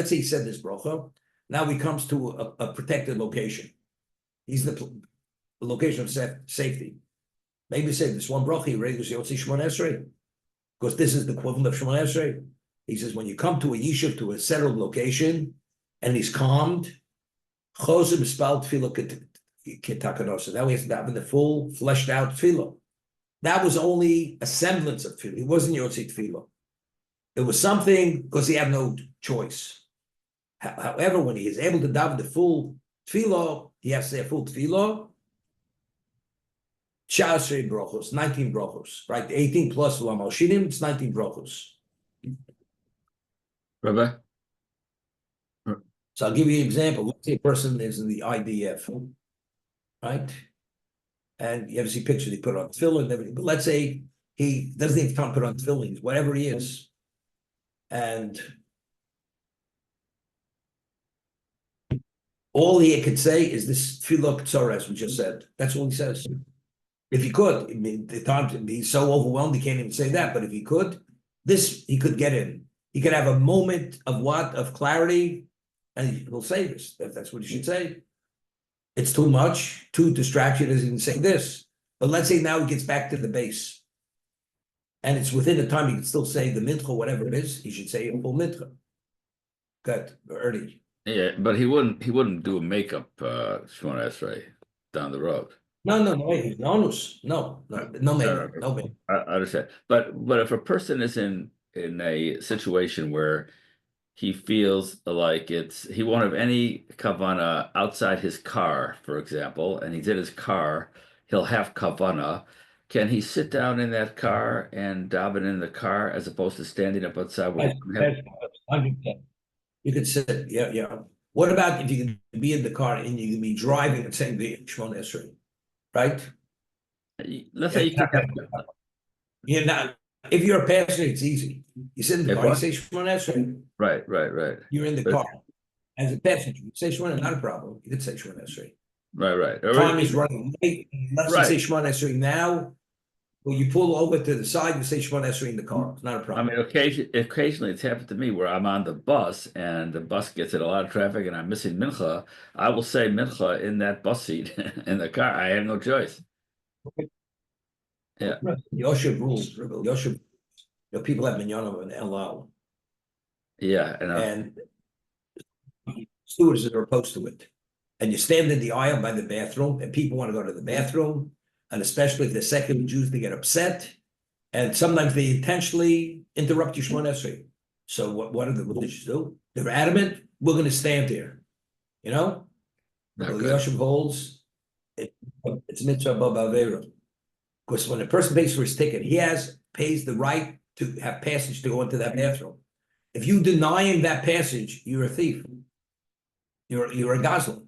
say he said this bracha. Now he comes to a protected location. He's the location of safety. Maybe say this one bracha, he ready to say Shemona Esrei, because this is the equivalent of Shemona Esrei. He says when you come to a yishuv, to a settled location, and he's calmed, chosim spal tefillah ketakanos. Now he has to have the full fleshed out tefillah. That was only a semblance of tefillah. It wasn't Yotzei tefillah. It was something because he had no choice. However, when he is able to daven the full tefillah, he has to say a full tefillah. 19 brachos, right? 18 plus Lamalshinim, it's 19 brachos. Rabbi? So I'll give you an example. Let's say a person is in the IDF, right? And you ever see pictures, they put on tefillin and everything. But let's say he doesn't even time to put on tefillin, whatever he is. And all he could say is this tefillah k'tzara, as we just said. That's all he says. If he could, I mean, the times he's so overwhelmed, he can't even say that. But if he could, he could get in. He could have a moment of clarity, and he will say this. That's what he should say. It's too much, too distraction, doesn't even say this. But let's say now he gets back to the base. and it's within the time, you can still say the mincha, whatever it is, he should say a full mincha. Good, early. Yeah, but he wouldn't do a makeup Shemona Esrei down the road. No, wait, no, makeup, no makeup. I understand. But if a person is in a situation where he feels like he won't have any kavana outside his car, for example, and he's in his car, he'll have kavana. Can he sit down in that car and daven in the car as opposed to standing up outside? That's 100%. You could sit, yeah. What about if you can be in the car and you can be driving and saying the Shemona Esrei, right? Let's say you can have, You're not. If you're a passenger, it's easy. You sit in the If car, you what? say Shemona Esrei. right. You're in the But- car. As a passenger, you say Shemona, not a problem. You could say Shemona Esrei. Right. Time is running late. Unless Right. you say Shemona Esrei now, or you pull over to the side, you say Shemona Esrei in the car. It's not a I problem. mean, occasionally it's happened to me where I'm on the bus and the bus gets in a lot of traffic and I'm missing mincha. I will say mincha in that bus seat in the car. I have no choice. Yeah. Yoshev rules. Yoshev, people have minyanim and elal, Yeah, and stewards are opposed to it. And you stand in the aisle by the bathroom, and people want to go to the bathroom, and especially if they're secular Jews, they get upset, and sometimes they intentionally interrupt your Shemona Esrei. So what do the religious do? They're adamant. We're going to stand there. You know, Okay. Yoshev holds it's mitzvah b'avera. Because when a person pays for his ticket, he pays the right to have passage to go into that bathroom. If you deny him that passage, you're a thief. You're a gazlan.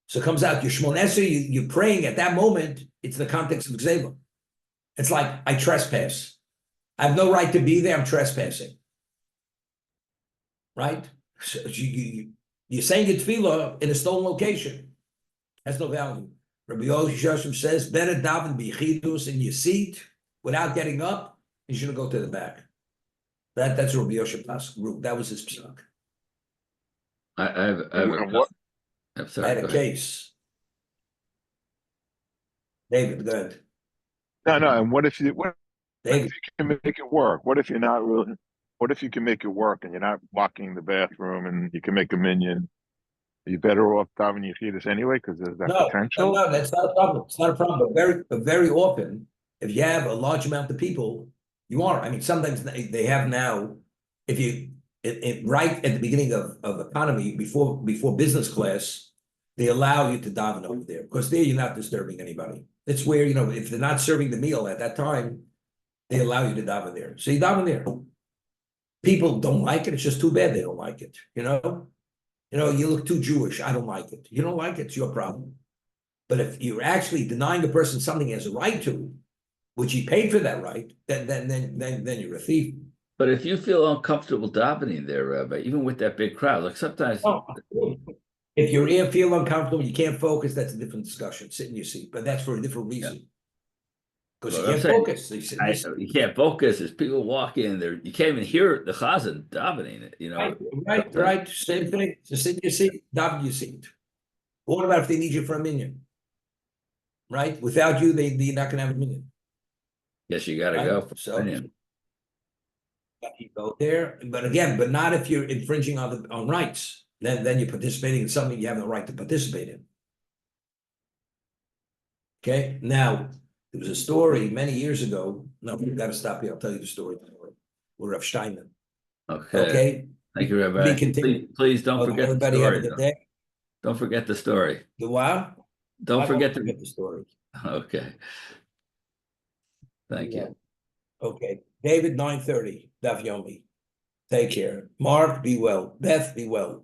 So it comes out, your Shemona Esrei, you're praying at that moment, it's the context of Gzeva. It's like, I trespass. I have no right to be there, I'm trespassing. Right? So you're saying your tefillah in a stolen location. Has no value. Rabbi Yoshua says, better daven b'yichidus in your seat without getting up, you shouldn't go to the back. That's Rabbi Yoshua group. That was his psak. I have What? I'm I sorry. had Go a ahead. case. David, go ahead. No. And what if you David, can make it work? What if you're not really? What if you can make it work and you're not blocking the bathroom and you can make a minion? Are you better off davening Yechidus anyway because there's that potential? no, that's not a problem. It's not a problem. But very often, if you have a large amount of people, you are. I mean, sometimes they have now. If you right at the beginning of economy before business class, they allow you to daven over there because there you're not disturbing anybody. It's where if they're not serving the meal at that time, they allow you to daven there. So you daven there. People don't like it. It's just too bad they don't like it. You look too Jewish. I don't like it. You don't like it. It's your problem. But if you're actually denying a person something he has a right to, which he paid for that right, then you're a thief. But if you feel uncomfortable davening there, Rabbi, even with that big crowd, like sometimes. Oh, if you feel uncomfortable, you can't focus. That's a different discussion. Sit in your seat, but that's for a different reason. Because Well, you I'm can't saying, focus. So you sit in your you can't focus. There's people walking in there. You can't even hear the chazan davening. Right. Same thing. Just sit in your seat, daven your seat. What about if they need you for a minyan? Right? Without you, they're not going to have a minyan. Yes, you got to Right? go. For So minyan. you go there, but not if you're infringing on rights. Then you're participating in something you have no right to participate in. Okay. Now there was a story many years ago. No, we've got to stop here. I'll tell you the story. We're Rav Steinman. Okay. Okay. Thank you, Rabbi. We continue. Please don't Okay, forget the everybody have a story. good day. Don't forget the story. The what? Don't I forget won't the story. Okay. Thank you. Okay. David, 9:30. Daf Yomi. Take care. Mark, be well. Beth, be well.